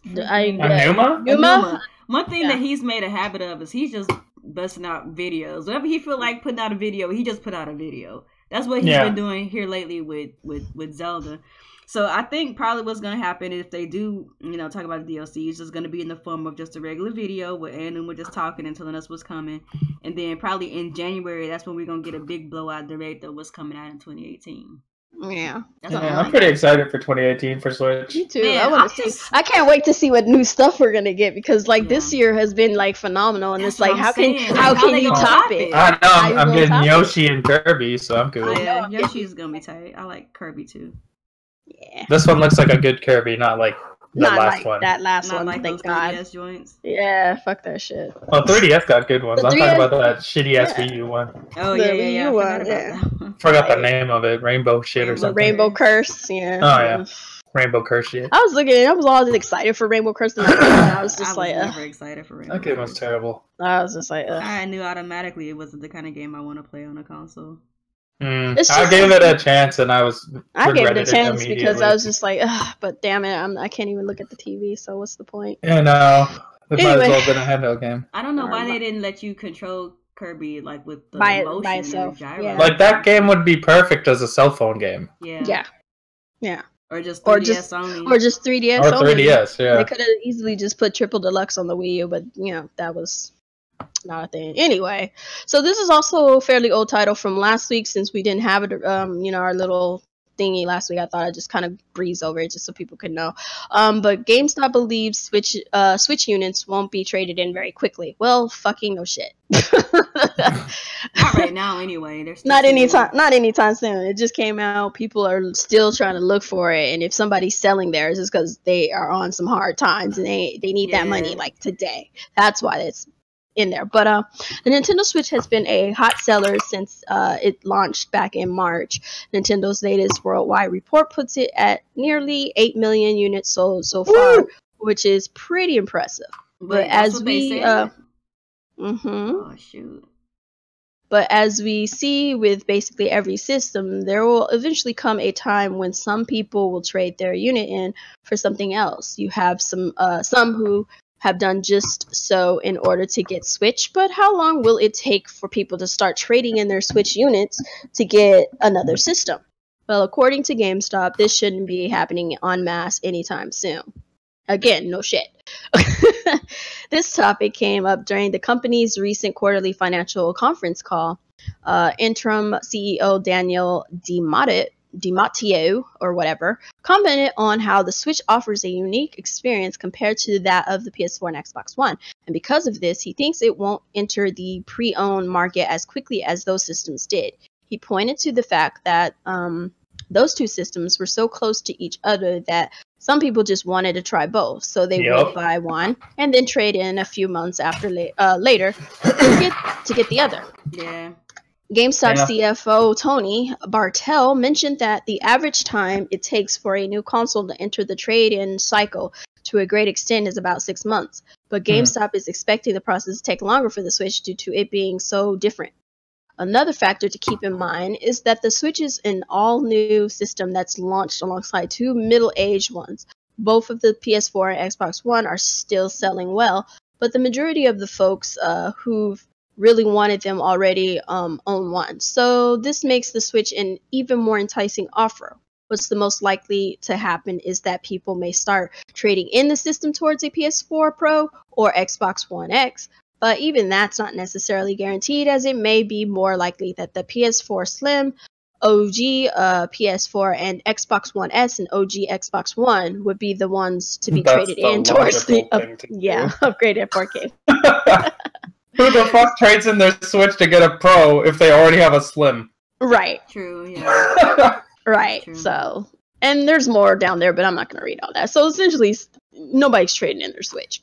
Numa? One thing that he's made a habit of is he's just busting out videos. Whenever he feel like putting out a video, he just put out a video. That's what he's been doing here lately with Zelda. So I think probably what's going to happen if they do, talk about the DLC, it's just going to be in the form of just a regular video with Anuma just talking and telling us what's coming. And then probably in January, that's when we're going to get a big blowout direct of what's coming out in 2018. Yeah. I'm pretty excited for 2018 for Switch. Me too. Man, I want to see. I can't wait to see what new stuff we're gonna get because this year has been like phenomenal, and it's like how can you top it? I know. I'm getting Yoshi and Kirby, so I'm cool. Yeah, Yoshi's gonna be tight. I like Kirby too. Yeah. This one looks like a good Kirby, not like the last one. That last one, like thank those God. 3DS joints. Yeah, fuck that shit. Oh, 3DS got good ones. I'm talking about that shitty ass Wii U one. Oh yeah. I forgot the name of it. Rainbow shit or something. Rainbow Curse. Yeah. Oh yeah. Rainbow Curse shit. I was always excited for Rainbow Curse. And I was just never excited for Rainbow. That game was terrible. I was just like, I knew automatically it wasn't the kind of game I want to play on a console. I gave it a chance, and I gave it a chance because I was just like, but damn it, I can't even look at the TV. So what's the point? Yeah, no, it might as well have been a handheld game. I don't know why they didn't let you control Kirby like with the motion by itself. Yeah. Like that game would be perfect as a cell phone game. Yeah. Or just 3DS only. Or just 3DS or only. 3DS, yeah. They could have easily just put Triple Deluxe on the Wii U, but that was not a thing. Anyway, so this is also a fairly old title from last week since we didn't have it, our little thingy last week. I thought I'd just kind of breeze over it just so people could know. But GameStop believes Switch units won't be traded in very quickly. Well, fucking no shit. Not right now, anyway. Not anytime soon. It just came out. People are still trying to look for it, and if somebody's selling theirs, it's because they are on some hard times and they need that money like today. That's why it's in there. But the Nintendo Switch has been a hot seller since it launched back in March. Nintendo's latest worldwide report puts it at nearly 8 million units sold so far, which is pretty impressive. But as we oh shoot. But as we see with basically every system, there will eventually come a time when some people will trade their unit in for something else. You have some who have done just so in order to get Switch, but how long will it take for people to start trading in their Switch units to get another system? Well, according to GameStop, this shouldn't be happening en masse anytime soon. Again, no shit. This topic came up during the company's recent quarterly financial conference call. Interim CEO Daniel DiMatteo, or whatever, commented on how the Switch offers a unique experience compared to that of the PS4 and Xbox One. And because of this, he thinks it won't enter the pre-owned market as quickly as those systems did. He pointed to the fact that those two systems were so close to each other that some people just wanted to try both, so they would buy one and then trade in a few months after later to get the other. Yeah. GameStop CFO Tony Bartel mentioned that the average time it takes for a new console to enter the trade-in cycle to a great extent is about 6 months, but GameStop is expecting the process to take longer for the Switch due to it being so different. Another factor to keep in mind is that the Switch is an all-new system that's launched alongside two middle-aged ones. Both of the PS4 and Xbox One are still selling well, but the majority of the folks who've really wanted them already own one. So this makes the Switch an even more enticing offer. What's the most likely to happen is that people may start trading in the system towards a PS4 Pro or Xbox One X, but even that's not necessarily guaranteed, as it may be more likely that the PS4 Slim, OG PS4, and Xbox One S and OG Xbox One would be the ones to be traded in towards the upgraded 4K. Who the fuck trades in their Switch to get a Pro if they already have a Slim? Right. True, yeah. Right, true. So, and there's more down there, but I'm not going to read all that. So essentially, nobody's trading in their Switch.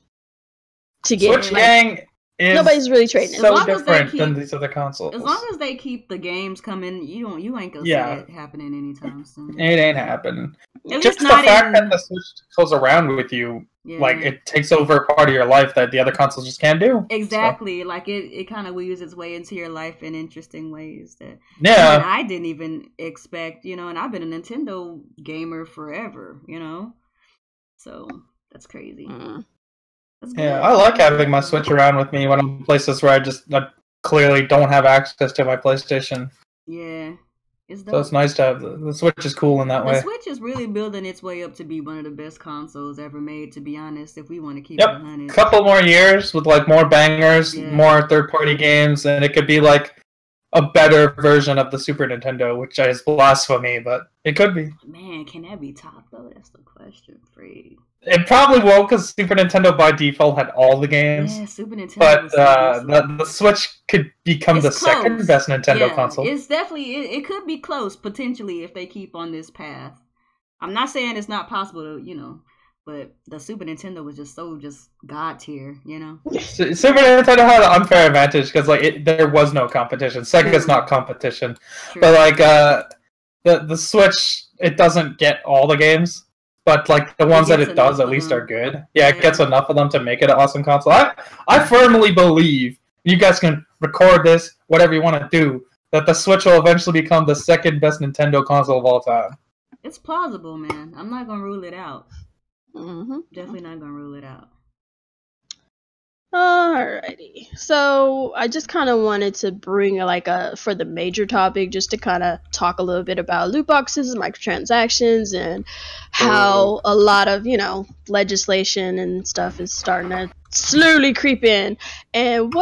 To get Switch gang is nobody's really trading. So different than these other consoles. As long as they keep the games coming, you ain't gonna see it happening anytime soon. It ain't happening. Just the fact that the Switch goes around with you, like it takes over a part of your life that the other consoles just can't do. Exactly, so. Like it kind of weaves its way into your life in interesting ways that I didn't even expect. And I've been a Nintendo gamer forever. So that's crazy. Yeah, I like having my Switch around with me when I'm in places where I clearly don't have access to my PlayStation. Yeah. So it's nice to have the Switch is cool in that way. The Switch is really building its way up to be one of the best consoles ever made, to be honest, if we want to keep it 100. Couple more years with more bangers, more third-party games, and it could be a better version of the Super Nintendo, which is blasphemy, but it could be. Man, can that be topped though? That's the question, Free. It probably won't, because Super Nintendo by default had all the games. Yeah, Super Nintendo. But the Switch could become the second best Nintendo console. It's definitely it could be close potentially if they keep on this path. I'm not saying it's not possible to, but the Super Nintendo was just god tier, Super Nintendo had an unfair advantage because there was no competition. Sega's not competition, but the Switch, it doesn't get all the games. But the ones that it does at least are good. Yeah, it gets enough of them to make it an awesome console. I firmly believe, you guys can record this, whatever you want to do, that the Switch will eventually become the second best Nintendo console of all time. It's plausible, man. I'm not gonna rule it out. Mm-hmm. Definitely not gonna rule it out. Alrighty, so I just kind of wanted to bring for the major topic, just to kind of talk a little bit about loot boxes and microtransactions and how a lot of legislation and stuff is starting to slowly creep in. And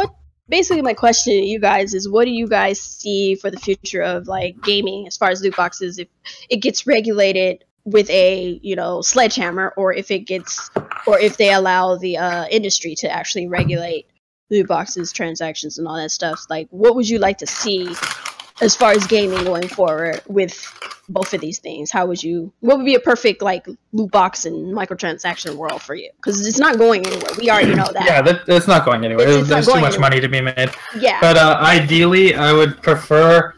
basically my question to you guys is, what do you guys see for the future of gaming as far as loot boxes, if it gets regulated with a sledgehammer, or if they allow the industry to actually regulate loot boxes, transactions, and all that stuff? What would you like to see as far as gaming going forward with both of these things? What would be a perfect loot box and microtransaction world for you? Because it's not going anywhere. We already know that. Yeah, it's not going anywhere. There's too much money to be made. Yeah. But ideally, I would prefer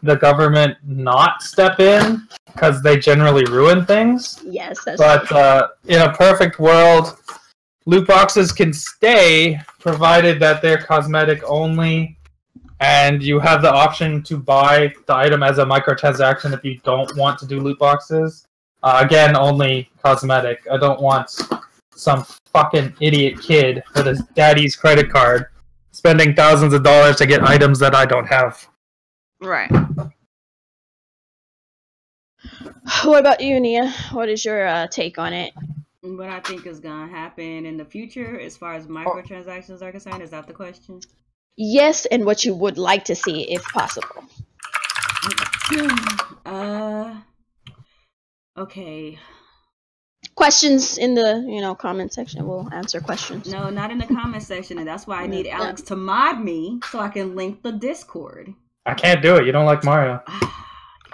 the government not step in, because they generally ruin things. Yes, that's true. In a perfect world, loot boxes can stay, provided that they're cosmetic only, and you have the option to buy the item as a microtransaction if you don't want to do loot boxes. Again, only cosmetic. I don't want some fucking idiot kid with his daddy's credit card spending thousands of dollars to get items that I don't have. Right. What about you, Nia? What is your take on it? What I think is gonna happen in the future, as far as microtransactions are concerned, is that the question? Yes, and what you would like to see, if possible. Okay. Questions in the comment section. We'll answer questions. No, not in the comment section, and that's why I need Alex to mod me so I can link the Discord. I can't do it. You don't like Mario.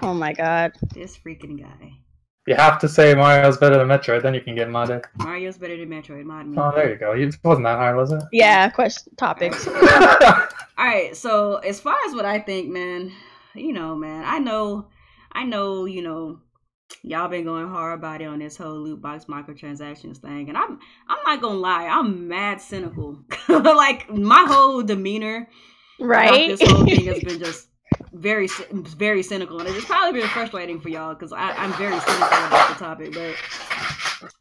Oh my god. This freaking guy. You have to say Mario's better than Metroid, then you can get modded. Mario's better than Metroid. Mod me. Oh, there you go. It wasn't that hard, was it? Yeah. Topics. All right. So as far as what I think, man, man, I know, y'all been going hard about it on this whole loot box microtransactions thing, and I'm not gonna lie, I'm mad cynical. Like my whole demeanor, right? About this whole thing has been just very, very cynical, and it's probably been frustrating for y'all because I'm very cynical about the topic. But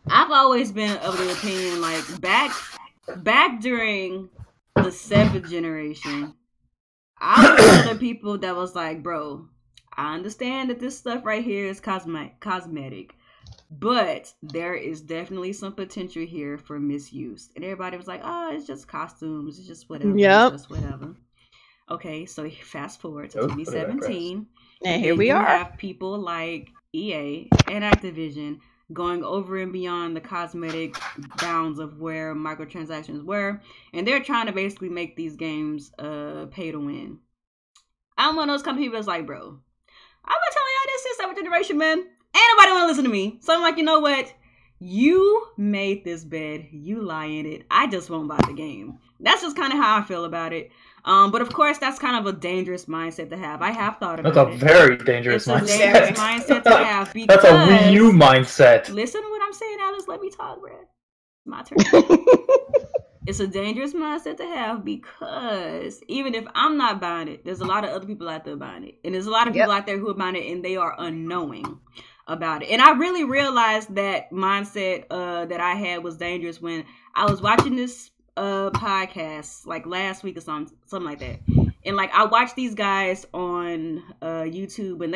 I've always been of the opinion, like back during the 7th generation, I was one of the people that was like, bro, I understand that this stuff right here is cosmetic, but there is definitely some potential here for misuse. And everybody was like, oh, it's just costumes. It's just whatever. Yep. It's just whatever. Okay, so fast forward to 2017. And here we are. Have people like EA and Activision going over and beyond the cosmetic bounds of where microtransactions were. And they're trying to basically make these games pay to win. I'm one of those kind of people that's like, bro, I'm gonna tell y'all this is 7th generation, man. Ain't nobody wanna listen to me. So I'm like, you know what? You made this bed. You lie in it. I just won't buy the game. That's just kind of how I feel about it. But of course, that's kind of a dangerous mindset to have. I have thought about it. That's a very dangerous mindset. It's a dangerous mindset to have because... That's a Wii U mindset. Listen to what I'm saying, Alice. Let me talk, bro. My turn. It's a dangerous mindset to have because even if I'm not buying it, there's a lot of other people out there buying it. And there's a lot of people out there who are buying it and they are unknowing about it. And I really realized that mindset that I had was dangerous when I was watching this podcast like last week or something like that. And like I watch these guys on YouTube and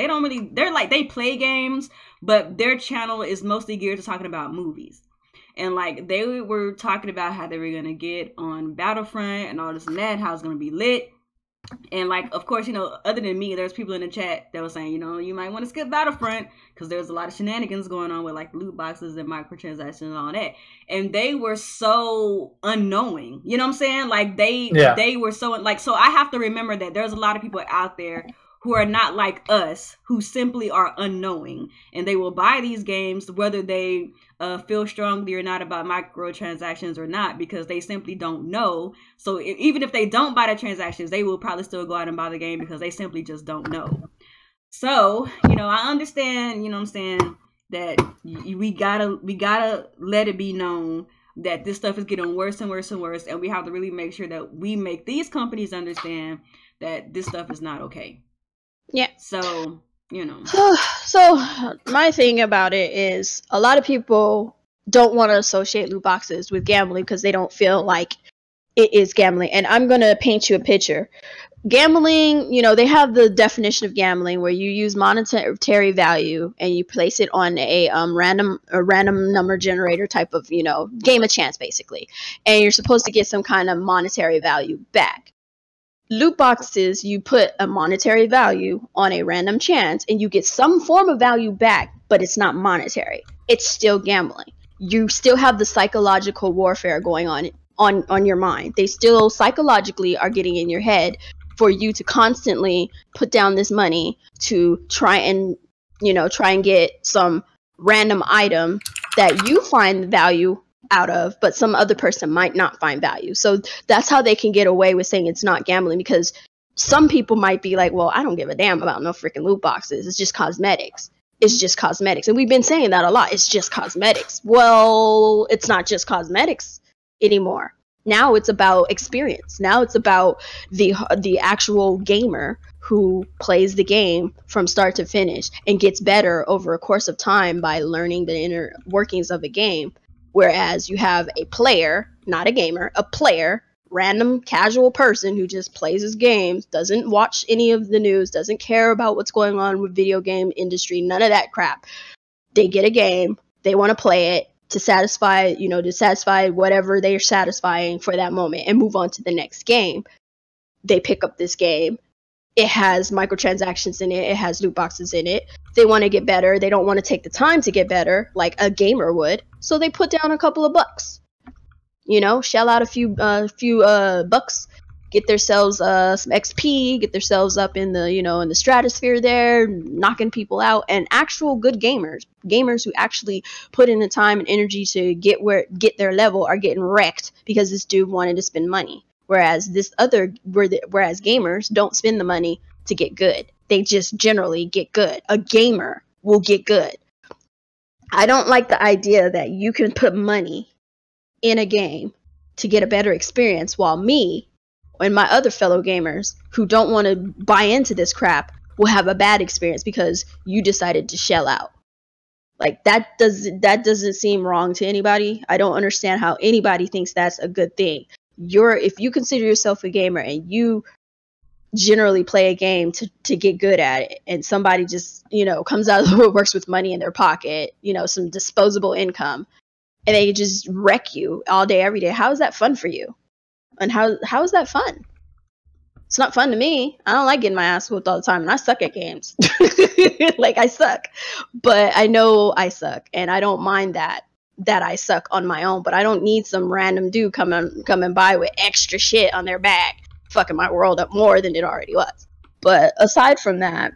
they play games, but their channel is mostly geared to talking about movies. And like they were talking about how they were gonna get on Battlefront and all this and that, how it's gonna be lit. And like, of course, other than me, there's people in the chat that were saying, you might want to skip Battlefront because there's a lot of shenanigans going on with like loot boxes and microtransactions and all that. And they were so unknowing, you know what I'm saying? Like they were so like, so I have to remember that there's a lot of people out there who are not like us, who simply are unknowing, and they will buy these games whether they feel strongly or not about microtransactions or not, because they simply don't know. So even if they don't buy the transactions, they will probably still go out and buy the game because they simply just don't know. So, I understand, what I'm saying, that we gotta let it be known that this stuff is getting worse and worse and worse, and we have to really make sure that we make these companies understand that this stuff is not okay. Yeah. So, So my thing about it is a lot of people don't want to associate loot boxes with gambling because they don't feel like it is gambling. And I'm going to paint you a picture. Gambling, they have the definition of gambling where you use monetary value and you place it on a random number generator type of, game of chance, basically. And you're supposed to get some kind of monetary value back. Loot boxes, you put a monetary value on a random chance and you get some form of value back, but it's not monetary. It's still gambling. You still have the psychological warfare going on your mind. They still psychologically are getting in your head for you to constantly put down this money to try and get some random item that you find value out of, but some other person might not find value. So that's how they can get away with saying it's not gambling, because some people might be like, well, I don't give a damn about no freaking loot boxes. It's just cosmetics. It's just cosmetics. And we've been saying that a lot. It's just cosmetics. Well, it's not just cosmetics anymore. Now it's about experience. Now it's about the actual gamer who plays the game from start to finish and gets better over a course of time by learning the inner workings of a game. Whereas you have a player, not a gamer, a player, random casual person who just plays his games, doesn't watch any of the news, doesn't care about what's going on with video game industry, none of that crap. They get a game, they want to play it to satisfy whatever they're satisfying for that moment and move on to the next game. They pick up this game. It has microtransactions in it. It has loot boxes in it. They want to get better. They don't want to take the time to get better like a gamer would. So they put down a couple of bucks. Shell out a few bucks, get themselves some XP, get themselves up in the stratosphere there, knocking people out. And actual good gamers who actually put in the time and energy to get their level, are getting wrecked because this dude wanted to spend money. Whereas gamers don't spend the money to get good. They just generally get good. A gamer will get good. I don't like the idea that you can put money in a game to get a better experience, while me and my other fellow gamers who don't want to buy into this crap will have a bad experience because you decided to shell out. Like, that doesn't seem wrong to anybody. I don't understand how anybody thinks that's a good thing. If you consider yourself a gamer and you generally play a game to get good at it, and somebody just comes out of the woodworks with money in their pocket, some disposable income, and they just wreck you all day every day, how is that fun for you? And how is that fun? It's not fun to me. I don't like getting my ass whooped all the time, and I suck at games. Like, I suck, but I know I suck, and I don't mind that I suck on my own. But I don't need some random dude coming by with extra shit on their back, fucking my world up more than it already was. But aside from that,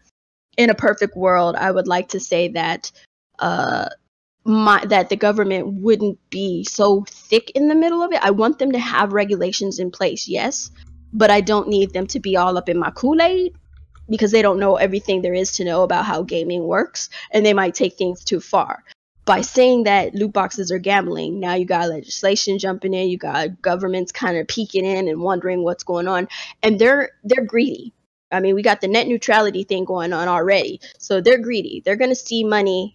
in a perfect world, I would like to say that that the government wouldn't be so thick in the middle of it. I want them to have regulations in place, yes, but I don't need them to be all up in my Kool-Aid, because they don't know everything there is to know about how gaming works, and they might take things too far. By saying that loot boxes are gambling, now you got legislation jumping in, you got governments kind of peeking in and wondering what's going on, and they're greedy. I mean, we got the net neutrality thing going on already, so they're greedy. They're going to see money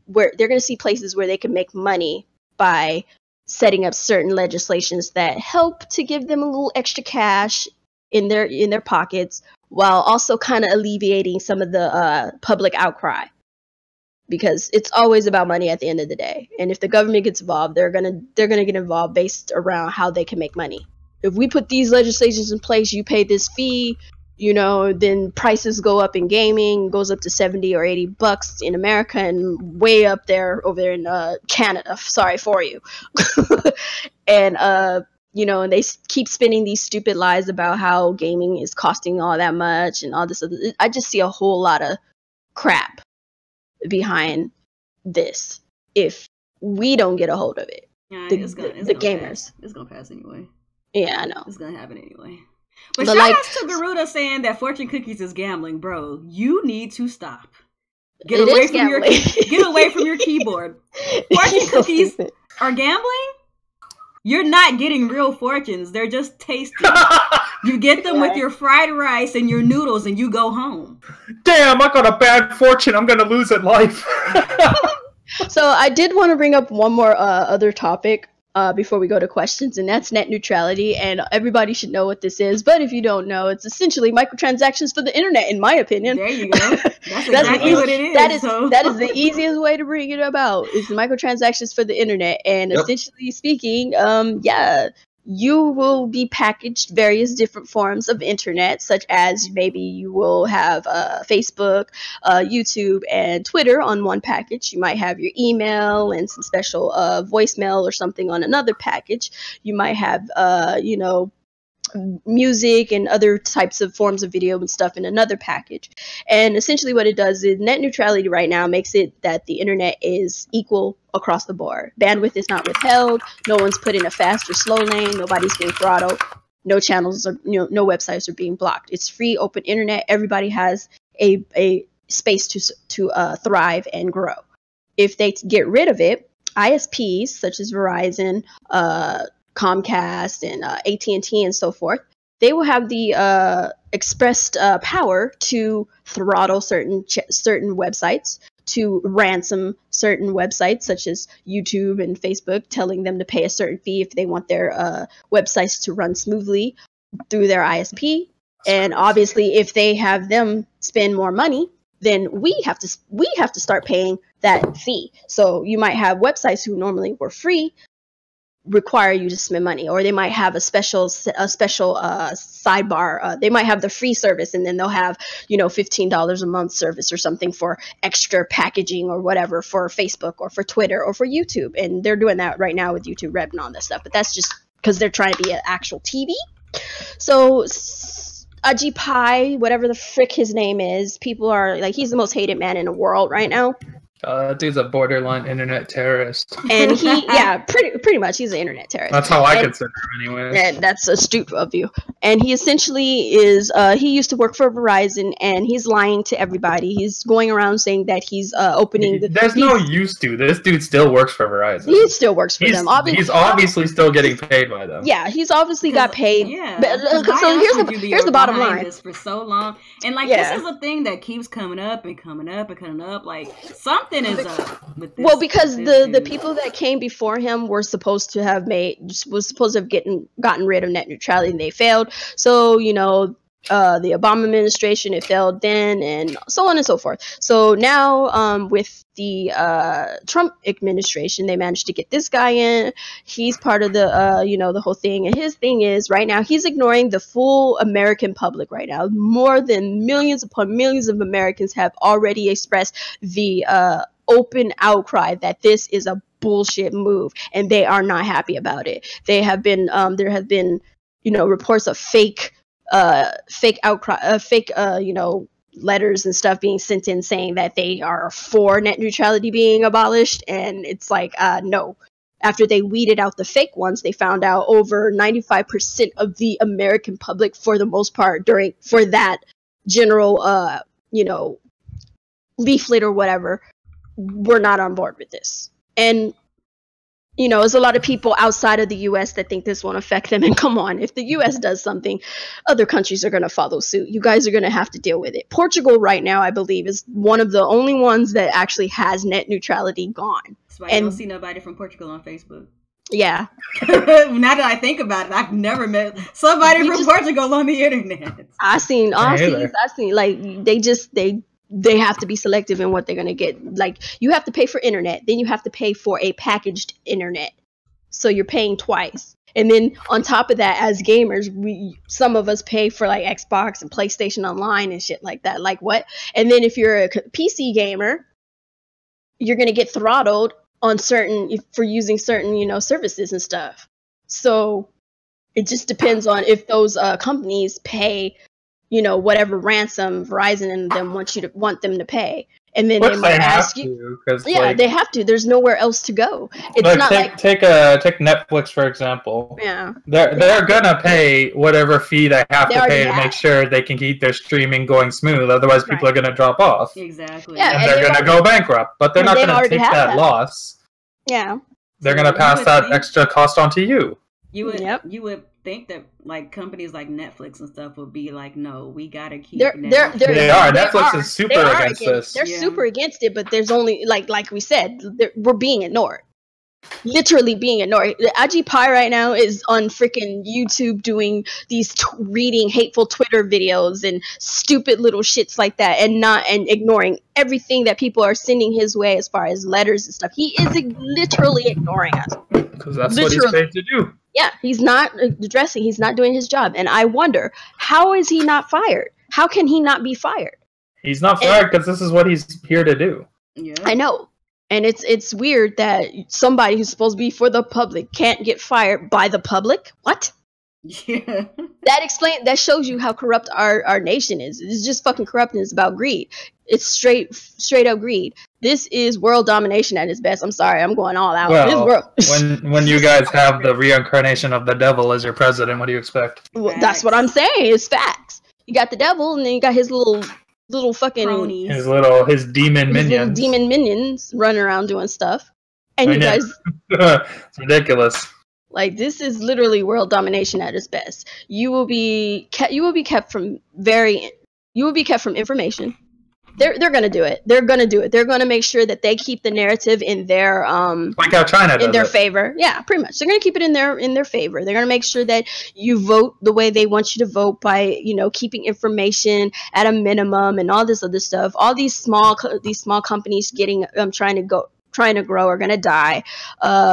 where they're going to see places where they can make money by setting up certain legislations that help to give them a little extra cash in their pockets, while also kind of alleviating some of the public outcry, because it's always about money at the end of the day. And if the government gets involved, they're gonna get involved based around how they can make money. If we put these legislations in place, you pay this fee, then prices go up in gaming, goes up to $70 or $80 in America, and way up there over there in Canada. Sorry for you. And and they keep spinning these stupid lies about how gaming is costing all that much and all this other. I just see a whole lot of crap behind this if we don't get a hold of it. Yeah, the gamers. Pass. It's gonna pass anyway. Yeah, I know. It's gonna happen anyway. But shout out to Garuda saying that fortune cookies is gambling, bro. You need to stop. Get away from your keyboard. Fortune cookies are gambling? You're not getting real fortunes. They're just tasty. You get them with your fried rice and your noodles, and you go home. Damn, I got a bad fortune. I'm gonna lose at life. So I did want to bring up one more other topic before we go to questions, and that's net neutrality. And everybody should know what this is, but if you don't know, it's essentially microtransactions for the internet, in my opinion. There you go. That's exactly what it is. That is the easiest way to bring it about, is microtransactions for the internet. And essentially speaking, you will be packaged various different forms of internet, such as maybe you will have Facebook, YouTube, and Twitter on one package. You might have your email and some special voicemail or something on another package. You might have, music and other types of forms of video and stuff in another package. And essentially what it does is net neutrality right now makes it that the internet is equal across the board. Bandwidth is not withheld. No one's put in a fast or slow lane. Nobody's being throttled. No channels or no websites are being blocked. It's free, open internet. Everybody has a space to thrive and grow. If they get rid of it, ISPs such as Verizon, Comcast and AT&T and so forth, they will have the expressed power to throttle certain websites, to ransom certain websites such as YouTube and Facebook, telling them to pay a certain fee if they want their websites to run smoothly through their ISP. And obviously, if they have them spend more money, then we have to start paying that fee. So you might have websites who normally were free require you to spend money, or they might have a special sidebar. They might have the free service, and then they'll have $15 a month service or something for extra packaging or whatever for Facebook or for Twitter or for YouTube. And they're doing that right now with YouTube Red and all that stuff. But that's just because they're trying to be an actual TV. So Ajit Pai, whatever the frick his name is, people are like, he's the most hated man in the world right now. Dude's a borderline internet terrorist. And he, pretty much, he's an internet terrorist. That's how I consider him, anyway. And that's astute of you. And he essentially is, he used to work for Verizon, and he's lying to everybody. He's going around saying that he's opening the... There's no use to. This dude still works for Verizon. He still works for them. He's obviously still getting paid by them. Yeah, he's obviously got paid. Yeah. But, so here's the bottom line. This for so long. And, this is a thing that keeps coming up and coming up and coming up. Like, something is up with this. Well, because the people that came before him were supposed to have gotten rid of net neutrality, and they failed. So the Obama administration, it failed then, and so on and so forth. So now with the Trump administration, they managed to get this guy in. He's part of the the whole thing, and his thing is right now he's ignoring the full American public. Right now, more than millions upon millions of Americans have already expressed the open outcry that this is a bullshit move, and they are not happy about it. They have been there have been reports of fake outcry, letters and stuff being sent in saying that they are for net neutrality being abolished, and it's like no. After they weeded out the fake ones, they found out over 95% of the American public, for the most part, for that general leaflet or whatever, were not on board with this. And there's a lot of people outside of the U.S. that think this won't affect them. And come on, if the U.S. does something, other countries are going to follow suit. You guys are going to have to deal with it. Portugal right now, I believe, is one of the only ones that actually has net neutrality gone. That's why I don't see nobody from Portugal on Facebook. Yeah. Now that I think about it, I've never met somebody from Portugal on the internet. I've seen like they have to be selective in what they're going to get. Like, you have to pay for internet, then you have to pay for a packaged internet. So you're paying twice. And then on top of that, as gamers, some of us pay for like Xbox and PlayStation Online and shit like that. Like, what? And then if you're a PC gamer, you're going to get throttled on for using certain, services and stuff. So it just depends on if those companies pay whatever ransom Verizon and them want them to pay, and then they might ask you. They have to. There's nowhere else to go. It's not take Netflix for example. Yeah, they're gonna pay whatever fee they have to pay to make sure they can keep their streaming going smooth. Otherwise, people are gonna drop off. Exactly. Yeah, and they're gonna go bankrupt. But they're not gonna take that loss. Yeah, they're gonna pass that extra cost on to you. You would think that like companies like Netflix and stuff would be like, no, we gotta keep. They are. Netflix is super against this. They're super against it, but there's only like we said, we're being ignored. Literally being ignored. Ajit Pai right now is on freaking YouTube doing these reading hateful Twitter videos and stupid little shits like that, and ignoring everything that people are sending his way as far as letters and stuff. He is literally ignoring us. Because that's what he's paid to do. Yeah, he's not addressing. He's not doing his job, and I wonder, how is he not fired? How can he not be fired? He's not fired because this is what he's here to do. Yeah, I know. And it's weird that somebody who's supposed to be for the public can't get fired by the public. What? Yeah. That shows you how corrupt our nation is. It's just fucking corrupt, and it's about greed. It's straight up greed. This is world domination at its best. I'm sorry, I'm going all out. Well, when you guys have the reincarnation of the devil as your president, what do you expect? Well, that's what I'm saying. It's facts. You got the devil, and then you got his little fucking cronies. his demon minions running around doing stuff. And you guys, it's ridiculous. Like, this is literally world domination at its best. You will be kept from information. They're gonna do it. They're gonna do it. They're gonna make sure that they keep the narrative in their like how China does in their favor. Yeah, pretty much. They're gonna keep it in their favor. They're gonna make sure that you vote the way they want you to vote by, you know, keeping information at a minimum and all this other stuff. All these small companies trying to grow are going to die.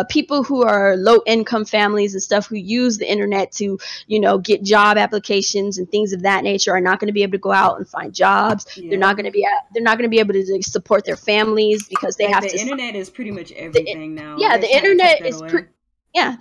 People who are low income families and stuff who use the internet to, you know, get job applications and things of that nature are not going to be able to go out and find jobs. Yeah. They're not going to be able to support their families because they have to. The internet is pretty much everything now. Yeah, the internet is the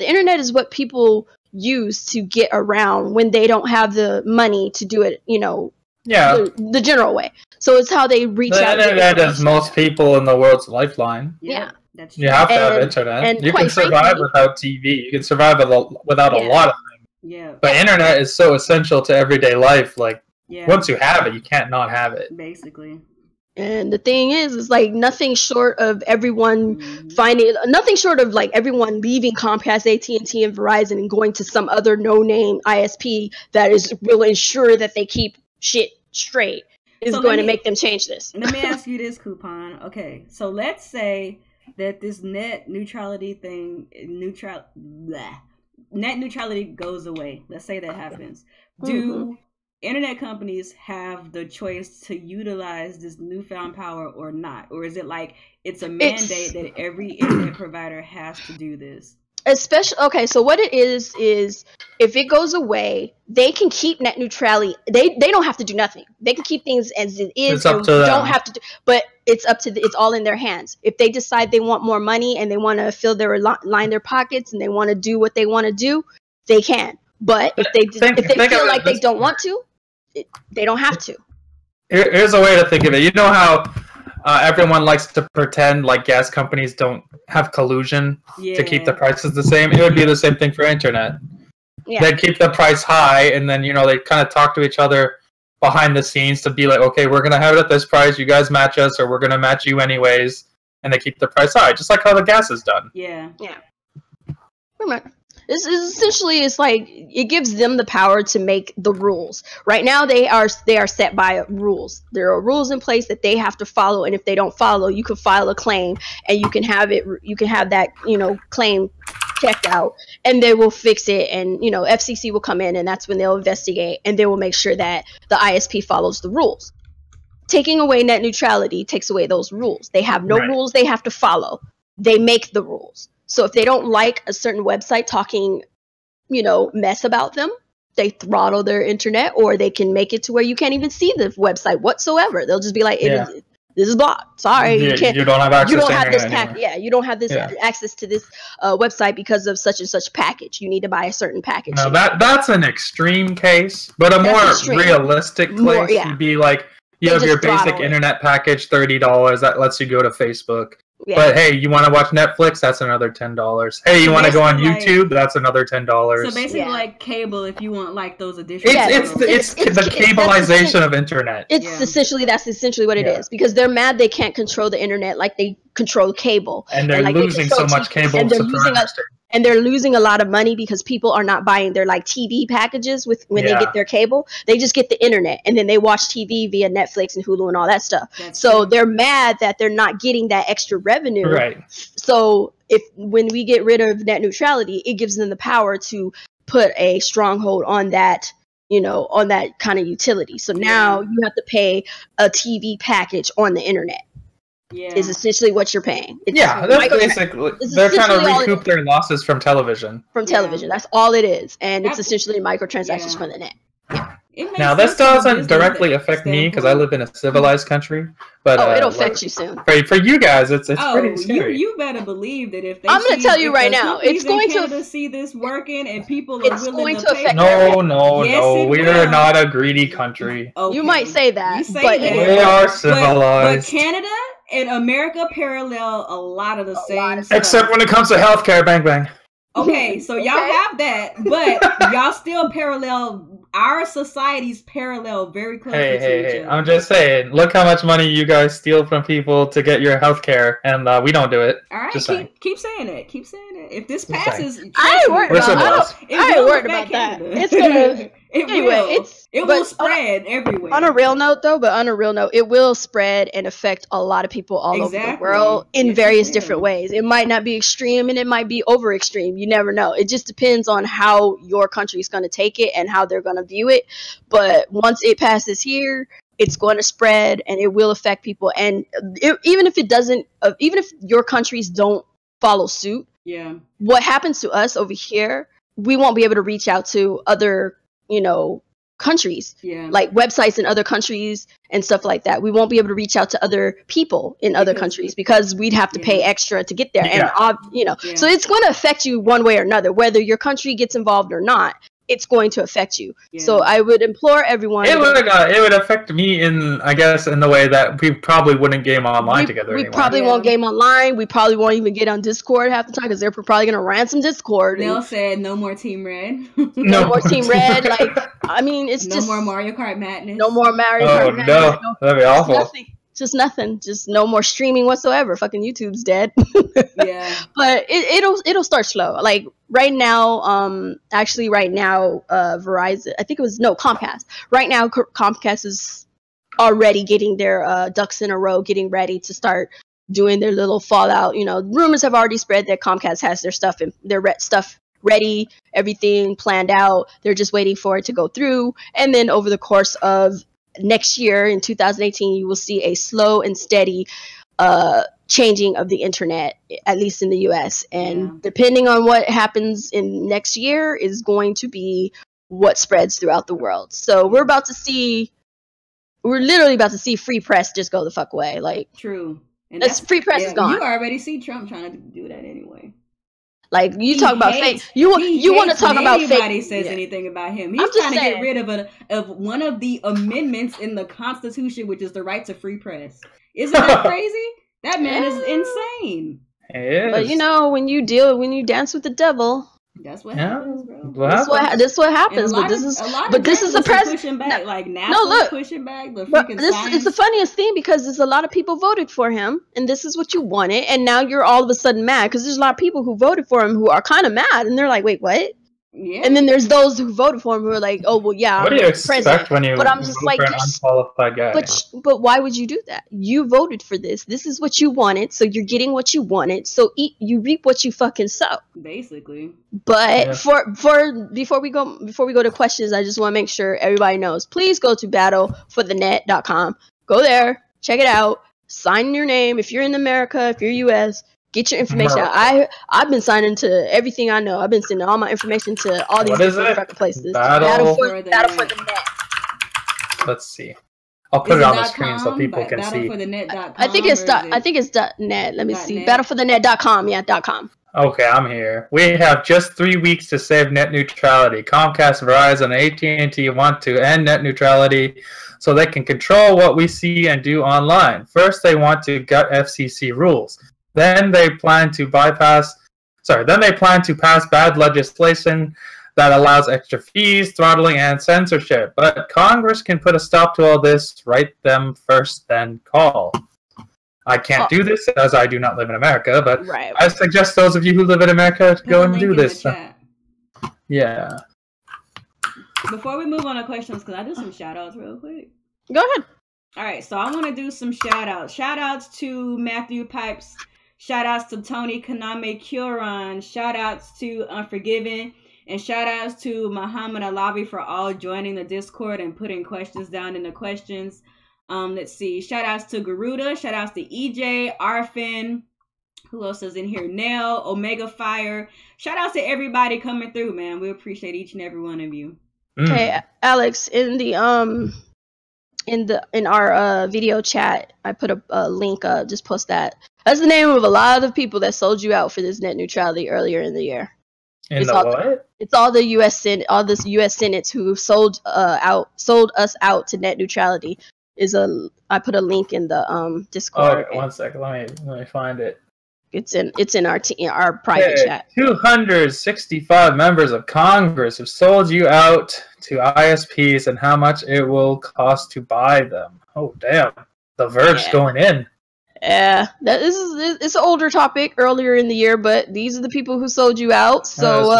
internet is what people use to get around when they don't have the money to do it, you know. Yeah, the general way. So it's how they reach out. The internet is most people in the world's lifeline. Yeah, that's true. You have to have internet. And you can survive without TV. You can survive without a lot of things. Yeah. But internet is so essential to everyday life. Like, once you have it, you can't not have it. Basically. And the thing is like nothing short of everyone everyone leaving Comcast, AT&T, and Verizon and going to some other no-name ISP that will ensure that they keep shit straight is going to make them change this. Let me ask you this, Coupon. Okay, so let's say that this net neutrality goes away. Let's say that happens. Do internet companies have the choice to utilize this newfound power or not? Or is it like it's a mandate that every internet provider has to do this? So what it is if it goes away, they can keep net neutrality. They don't have to do nothing. They can keep things as it is. It's up to them. Don't have to do, but it's all in their hands. If they decide they want more money and they want to line their pockets and they want to do what they want to do, they can. But if they feel like they don't want to, they don't have to. Here's a way to think of it. You know how everyone likes to pretend like gas companies don't have collusion to keep the prices the same? It would be the same thing for internet. Yeah. They'd keep the price high, and then, you know, they'd kind of talk to each other behind the scenes to be like, okay, we're going to have it at this price, you guys match us, or we're going to match you anyways, and they keep the price high, just like how the gas is done. Yeah. Pretty much. This is essentially, it's like it gives them the power to make the rules. Right now, they are set by rules. There are rules in place that they have to follow, and if they don't follow, you can file a claim, and you can have that, you know, claim checked out, and they will fix it, and, you know, FCC will come in, and that's when they'll investigate, and they will make sure that the ISP follows the rules. Taking away net neutrality takes away those rules. They have no rules they have to follow. They make the rules. So if they don't like a certain website talking, you know, mess about them, they throttle their internet, or they can make it to where you can't even see the website whatsoever. They'll just be like, this is blocked. Sorry, you can't. You don't have access. You don't have this you don't have this access to this website because of such and such package. You need to buy a certain package. No, that's an extreme case, but a more realistic case would be like you have your basic internet package, $30 that lets you go to Facebook. Yeah. But hey, you want to watch Netflix? That's another $10. Hey, you want to go on YouTube? That's another $10. So basically, like cable, if you want like those additional. It's the cableization of internet. That's essentially what it is, because they're mad they can't control the internet like they control cable, and they're losing so much cable. And they're losing a lot of money because people are not buying their like TV packages when they get their cable. They just get the internet, and then they watch TV via Netflix and Hulu and all that stuff. So they're mad that they're not getting that extra revenue. Right. So when we get rid of net neutrality, it gives them the power to put a stronghold on that, you know, on that kind of utility. So now you have to pay a TV package on the internet. Is essentially what you're paying. That's basically they're trying to recoup their losses from television. That's all it is, and it's essentially microtransactions from the net. Now, this doesn't directly affect me because I live in a civilized country, but it'll affect you soon. For you guys, it's pretty scary. You better believe that if I'm going to tell you right now, it's going to see this working, and people are willing to pay. No, we are not a greedy country. Okay. You might say that, but we are civilized. But Canada and America parallel a lot of the same stuff. Except when it comes to healthcare, bang bang. Okay, so y'all have that, but y'all still parallel our societies parallel very closely to each other. I'm just saying, look how much money you guys steal from people to get your health care, and we don't do it. All right, just keep saying it. Keep saying it. If this passes, I ain't worried about that. It's gonna it will spread everywhere. On a real note, it will spread and affect a lot of people all over the world in various different ways. It might not be extreme, and it might be over extreme. You never know. It just depends on how your country is going to take it and how they're going to view it. But once it passes here, it's going to spread and it will affect people. And even if it doesn't, even if your countries don't follow suit, what happens to us over here, we won't be able to reach out to other, countries, like websites in other countries and stuff like that. We won't be able to reach out to other people in other countries because we'd have to pay extra to get there. And so it's going to affect you one way or another, whether your country gets involved or not. It's going to affect you. So I would implore everyone. It would affect me in the way that we probably wouldn't game online together. We probably won't game online. We probably won't even get on Discord half the time because they're probably going to ransom Discord. Nell said no more Team Red. No more Team Red. It's no just more Mario Kart Madness. No more Mario Kart Madness. No, that'd be awful. Just nothing. Just no more streaming whatsoever. Fucking YouTube's dead. But it'll start slow. Like right now, Verizon. I think it was Comcast. Right now, Comcast is already getting their ducks in a row, getting ready to start doing their little Fallout. Rumors have already spread that Comcast has their stuff ready, everything planned out. They're just waiting for it to go through, and then over the course of next year in 2018 you will see a slow and steady changing of the internet, at least in the US, and depending on what happens in next year is going to be what spreads throughout the world. So we're literally about to see free press just go the fuck away. Like true, and that's free press is gone. You already see Trump trying to do that anyway. Like you talk about fake, you want to talk about fake. Anybody says anything about him? He's trying to get rid of one of the amendments in the Constitution, which is the right to free press. Isn't that crazy? That man is insane. It is. But when you dance with the devil, that's what happens, bro. This what happens. But this is the president pushing back. Like NASA's pushing back. It's the funniest thing because there's a lot of people voted for him, and this is what you wanted, and now you're all of a sudden mad because there's a lot of people who voted for him who are kind of mad, and they're like, wait, what? Yeah. And then there's those who voted for him who are like, oh well, yeah. What do you expect when you? But I'm just like, an unqualified guy. But why would you do that? You voted for this. This is what you wanted, so you're getting what you wanted. So you reap what you fucking sow. Basically. But before we go to questions, I just want to make sure everybody knows. Please go to battleforthenet.com. Go there, check it out, sign your name if you're in America, if you're US. Get your information out. I've been signing to everything I know. I've been sending all my information to all these different places. Battle for the Net. Let's see. I'll put it on the screen so people can see. I think it's .net. Let me see. Battleforthenet.com. Yeah, .com. Okay, I'm here. We have just 3 weeks to save net neutrality. Comcast, Verizon, and AT&T want to end net neutrality so they can control what we see and do online. First, they want to gut FCC rules. Then they plan to pass bad legislation that allows extra fees, throttling, and censorship. But Congress can put a stop to all this. Write them first, then call. I can't do this as I do not live in America, but I suggest those of you who live in America to go and do this. Yeah. Before we move on to questions, because I do some shout-outs real quick. Go ahead. All right, so I want to do some shout-outs. Shout-outs to Matthew Pipes. Shout-outs to Tony Kaname Curon. Shout-outs to Unforgiven. And shout-outs to Muhammad Alavi for all joining the Discord and putting questions down in the questions. Let's see. Shout-outs to Garuda. Shout-outs to EJ, Arfin. Who else is in here? Nell, Omega Fire. Shout-outs to everybody coming through, man. We appreciate each and every one of you. Okay, Alex, in our video chat, I put a link up. Just post that. That's the name of a lot of people that sold you out for this net neutrality earlier in the year. It's all the U.S. Senate, all this U.S. Senates who sold us out to net neutrality. I put a link in the Discord. Oh, 1 second. Let me find it. It's in our private chat. 265 members of Congress have sold you out to ISPs, and how much it will cost to buy them. Oh damn, The Verge going in. Yeah, it's an older topic earlier in the year, but these are the people who sold you out. So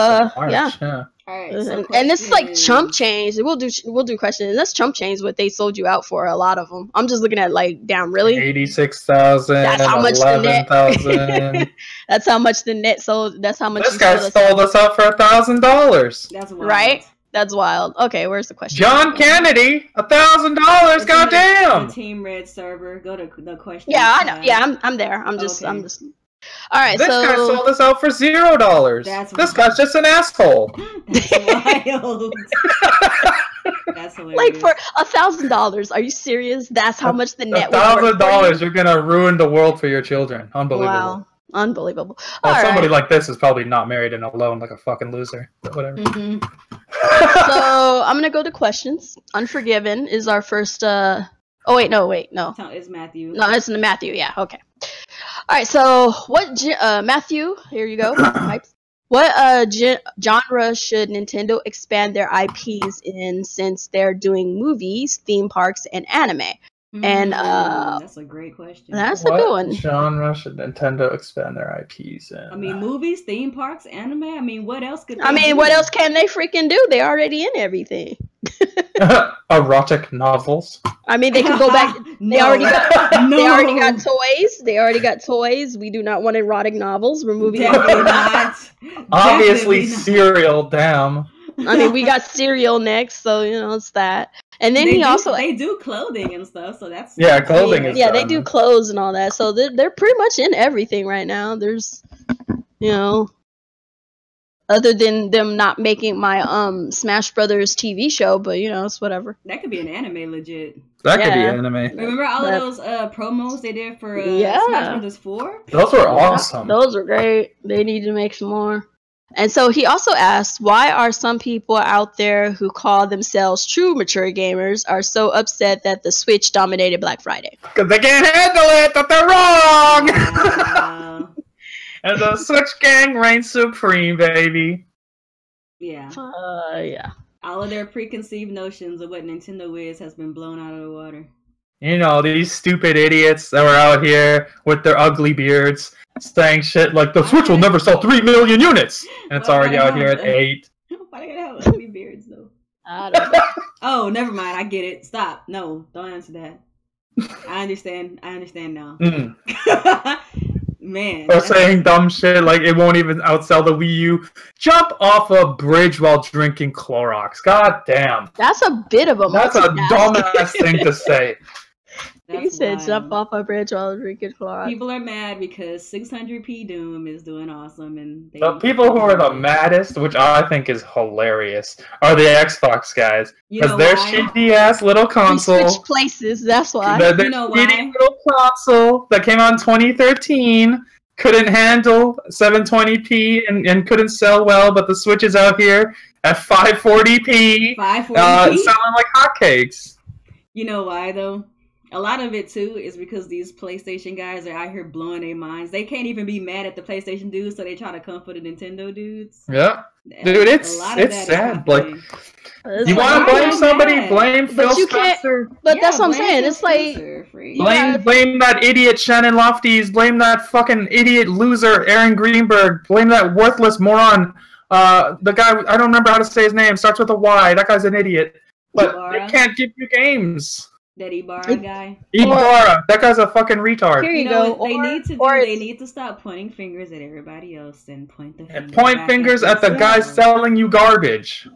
yeah. All right, so and it's like chump change. We'll do questions. That's chump change what they sold you out for. A lot of them. I'm just looking at like, damn, really? 86,000. That's how much 11,000. That's how much the net sold. That's how much this guy sold us out for $1,000. That's wild. Right. That's wild. Okay, where's the question? John Kennedy, $1,000. Goddamn. Team Red server. Go to the question. Yeah, I know. Yeah, I'm there. I'm just. All right. This guy sold us out for $0. This guy's just an asshole. That's wild. That's hilarious. Like for $1,000. Are you serious? That's how much the net. $1,000. You're gonna ruin the world for your children. Unbelievable. Wow. Unbelievable. Well, somebody like this is probably not married and alone, like a fucking loser. But whatever. So I'm gonna go to questions. Unforgiven is our first. Oh wait, no. It's Matthew. No, it's Matthew. Yeah. Okay. All right. So what? Matthew, here you go. What genre should Nintendo expand their IPs in, since they're doing movies, theme parks, and anime? And that's a great question. That's a good one. What genre should Nintendo expand their IPs in? I mean, movies, theme parks, anime. I mean, what else could? What else can they freaking do? They're already in everything. Erotic novels. I mean, they could go back. They already got toys. They already got toys. We do not want erotic novels. We're moving on. Obviously, cereal. Damn. I mean, we got cereal next, so it's that. And then they do clothing and stuff, so that's clothing. They do clothes and all that, so they're pretty much in everything right now. There's, other than them not making my Smash Brothers TV show, but it's whatever. That could be an anime, legit. That could be anime. Remember all of those promos they did for Smash Brothers 4? Those were awesome. Those were great. They need to make some more. And so he also asked, why are some people out there who call themselves true mature gamers are so upset that the Switch dominated Black Friday? Because they can't handle it, that they're wrong! And the Switch gang reigns supreme, baby. Yeah. Yeah. All of their preconceived notions of what Nintendo is has been blown out of the water. These stupid idiots that were out here with their ugly beards saying shit like the Switch will never sell 3 million units, and it's already out here at 8. Why they gotta have ugly beards though? I don't know. Oh, never mind. I get it. Stop. No, don't answer that. I understand now. Man. Or saying dumb shit like it won't even outsell the Wii U. Jump off a bridge while drinking Clorox. God damn. That's a bit of a That's a dumbass thing to say. He said jump off a bridge while drinking Clorox. People are mad because 600p Doom is doing awesome, and the people who are the maddest, which I think is hilarious, are the Xbox guys, because their shitty ass little console. We switch places. That's why. Their shitty little console that came out in 2013 couldn't handle 720p and couldn't sell well, but the Switch is out here at 540p, selling like hotcakes. You know why though? A lot of it, too, is because these PlayStation guys are out here blowing their minds. They can't even be mad at the PlayStation dudes, so they try to come for the Nintendo dudes. Yeah. Dude, it's sad. Like, you want to blame somebody? Blame Phil Spencer. But that's what I'm saying. It's like... Blame that idiot Shannon Lofties. Blame that fucking idiot loser Aaron Greenberg. Blame that worthless moron. The guy, I don't remember how to say his name. Starts with a Y. That guy's an idiot. But they can't give you games. That Ibarra guy. Ibarra, that guy's a fucking retard. Here you go. They need to stop pointing fingers at everybody else and point the fingers at the guys selling you garbage.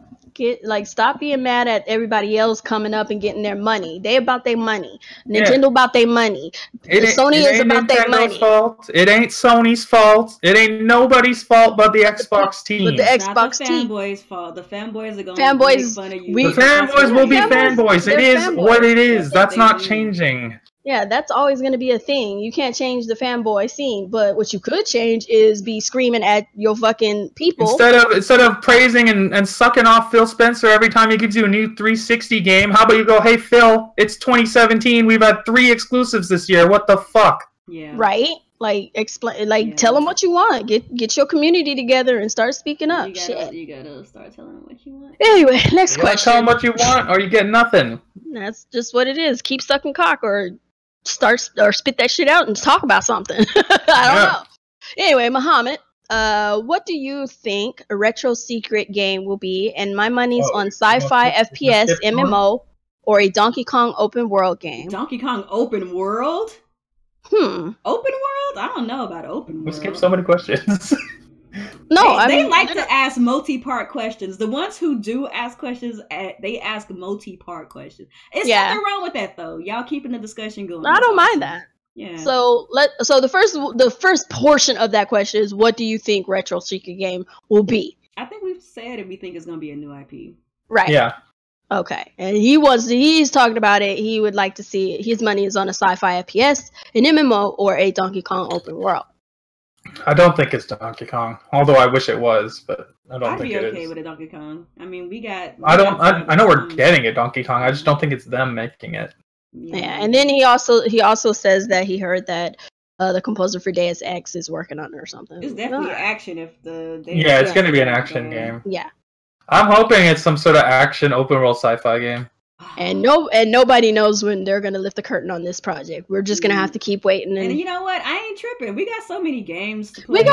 Stop being mad at everybody else coming up and getting their money. They about their money. Nintendo about their money. Sony is about their money. Fault. It ain't Sony's fault. It ain't nobody's fault but the Xbox team. But the Xbox team. Fanboys' fault. The fanboys are going to make fun of you. The fanboys will be fanboys. It is what it is. That's not changing. Yeah, that's always going to be a thing. You can't change the fanboy scene, but what you could change is be screaming at your fucking people. Instead of praising and sucking off Phil Spencer every time he gives you a new 360 game, how about you go, hey Phil, it's 2017, we've had 3 exclusives this year, what the fuck? Yeah. Right? Like explain, like tell them what you want. Get your community together and start speaking up. You gotta start telling them what you want. Anyway, next question. Tell them what you want, or you get nothing. That's just what it is. Keep sucking cock, or spit that shit out and talk about something. I don't know. Anyway, Muhammad, what do you think a retro secret game will be? And my money's on sci-fi FPS MMO or a Donkey Kong open world game. Donkey Kong open world? Open world? I don't know about open world. We skipped so many questions. No, they like to ask multi-part questions. The ones who do ask questions, they ask multi-part questions. It's nothing wrong with that, though. Y'all keeping the discussion going. I don't mind that. Yeah. So the first portion of that question is, what do you think retro secret game will be? I think we've said we think it's going to be a new IP. Right. Yeah. Okay. And he's talking about it. He would like to see his money is on a sci-fi FPS, an MMO, or a Donkey Kong open world. I don't think it's Donkey Kong, although I wish it was, but I don't think it is. I'd be okay with a Donkey Kong. I mean, I know we're getting a Donkey Kong. I just don't think it's them making it. Yeah, and then he also says that he heard that the composer for Deus Ex is working on it or something. It's definitely action if it's going to be an action game. Yeah. I'm hoping it's some sort of action open world sci-fi game. And nobody knows when they're gonna lift the curtain on this project. We're just gonna have to keep waiting. And you know what? I ain't tripping. We got so many games to play.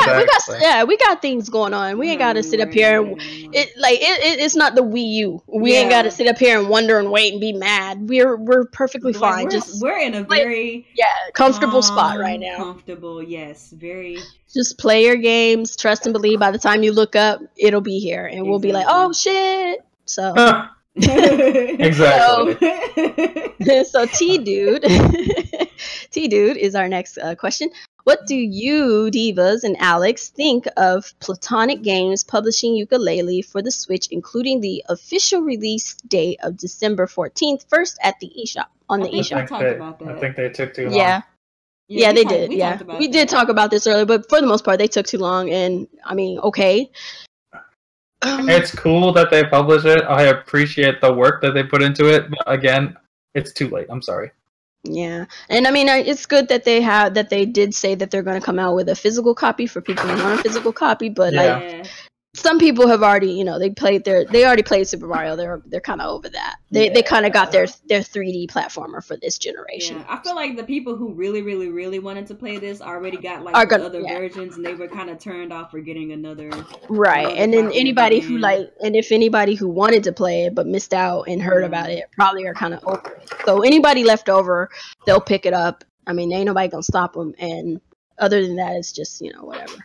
We got things going on. We ain't gotta sit up here and it's not the Wii U. We ain't gotta sit up here and wonder and wait and be mad. We're perfectly fine. We're in a very comfortable spot right now. Comfortable, yes, very. Just play your games, trust and believe. By the time you look up, it'll be here, and we'll be like, oh shit. So. Exactly. So T-Dude is our next question. What do you, Divas and Alex, think of Platonic Games publishing Yooka-Laylee for the Switch, including the official release date of December 14th, first at the eShop, on the eShop? I think they took too long. Yeah, they did. We did talk about this earlier, but for the most part, they took too long, and I mean, okay. It's cool that they publish it. I appreciate the work that they put into it. But again, it's too late. I'm sorry. Yeah, and I mean, it's good that they did say that they're going to come out with a physical copy for people who want a physical copy. But like, some people have already, they already played Super Mario. They're kind of over that. They kind of got their 3D platformer for this generation. Yeah, I feel like the people who really, really, really wanted to play this already got other versions, and they were kind of turned off for getting another. Right, and then anybody who if anybody who wanted to play it but missed out and heard about it probably are kind of over it. So anybody left over, they'll pick it up. I mean, ain't nobody gonna stop them. And other than that, it's just whatever.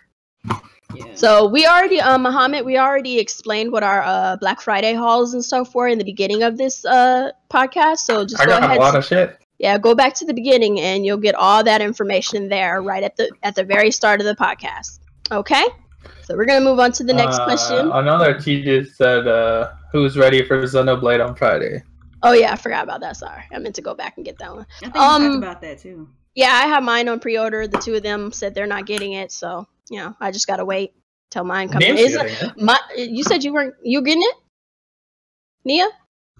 Yeah. So we already, Muhammad, we already explained what our Black Friday hauls and stuff were in the beginning of this podcast. So just go ahead. I got a lot of shit. Yeah, go back to the beginning and you'll get all that information there right at the very start of the podcast. Okay? So we're gonna move on to the next question. Another teacher said, "Who's ready for Xenoblade on Friday?" Oh yeah, I forgot about that. Sorry, I meant to go back and get that one. I think we talked about that too. Yeah, I have mine on pre-order. The two of them said they're not getting it, so I just gotta wait till mine comes. You said you getting it, Nia?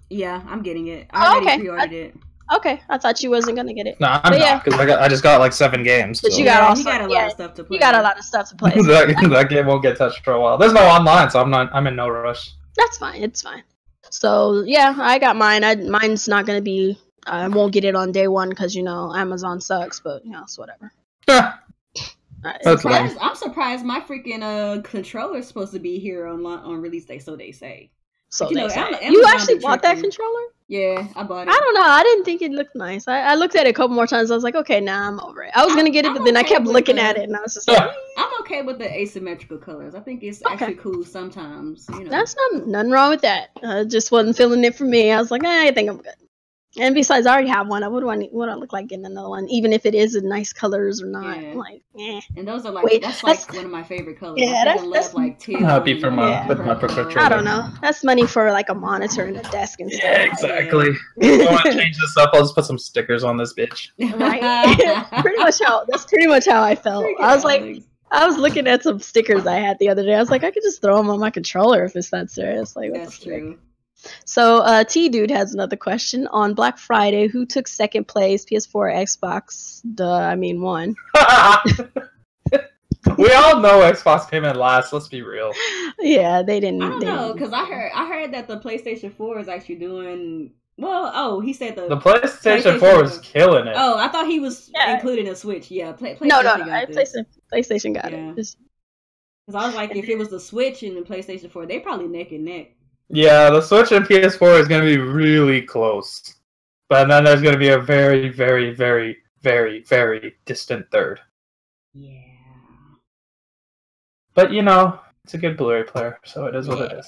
Yeah, I'm getting it. I already pre-ordered it. Okay, I thought you wasn't gonna get it. No, I'm not, because I just got like 7 games. But so. you got a lot of stuff to play. You got a lot of stuff to play. that game won't get touched for a while. There's no online, so I'm in no rush. That's fine. It's fine. So yeah, I got mine. Mine's not gonna be. I won't get it on day one because Amazon sucks, but it's whatever. I'm surprised my freaking controller's supposed to be here on release day, so they say. So they say. You actually bought that controller? Yeah, I bought it. I don't know. I didn't think it looked nice. I looked at it a couple more times. I was like, okay, I'm over it. I was gonna get it, but then I kept looking at it, and I was just like, I'm okay with the asymmetrical colors. I think it's actually cool sometimes. That's nothing wrong with that. Just wasn't feeling it for me. I was like, I think I'm good. And besides, I already have one. I would look like getting another one, even if it is in nice colors or not. Yeah. Like, And those are that's one of my favorite colors. Yeah, that's like teal. I'm happy for my preferred. I don't know. That's money for like a monitor and a desk and stuff. Yeah, exactly. If I want to change this up, I'll just put some stickers on this bitch. Right. That's pretty much how I felt. I was looking at some stickers I had the other day. I was like, I could just throw them on my controller if it's that serious. Like, that's true. So T-Dude has another question. On Black Friday, who took second place? PS4 or Xbox? One. We all know Xbox came in last. Let's be real. Yeah, they didn't. I don't know, because I heard that the PlayStation 4 is actually doing well. He said the PlayStation 4 was killing it. Oh, I thought he was including a Switch. Yeah, PlayStation No. Got this. PlayStation got it. Because I was like, if it was the Switch and the PlayStation 4, they probably neck and neck. Yeah, the Switch and PS4 is going to be really close. But then there's going to be a very, very, very, very, very distant third. Yeah. But, it's a good Blu-ray player, so it is what it is.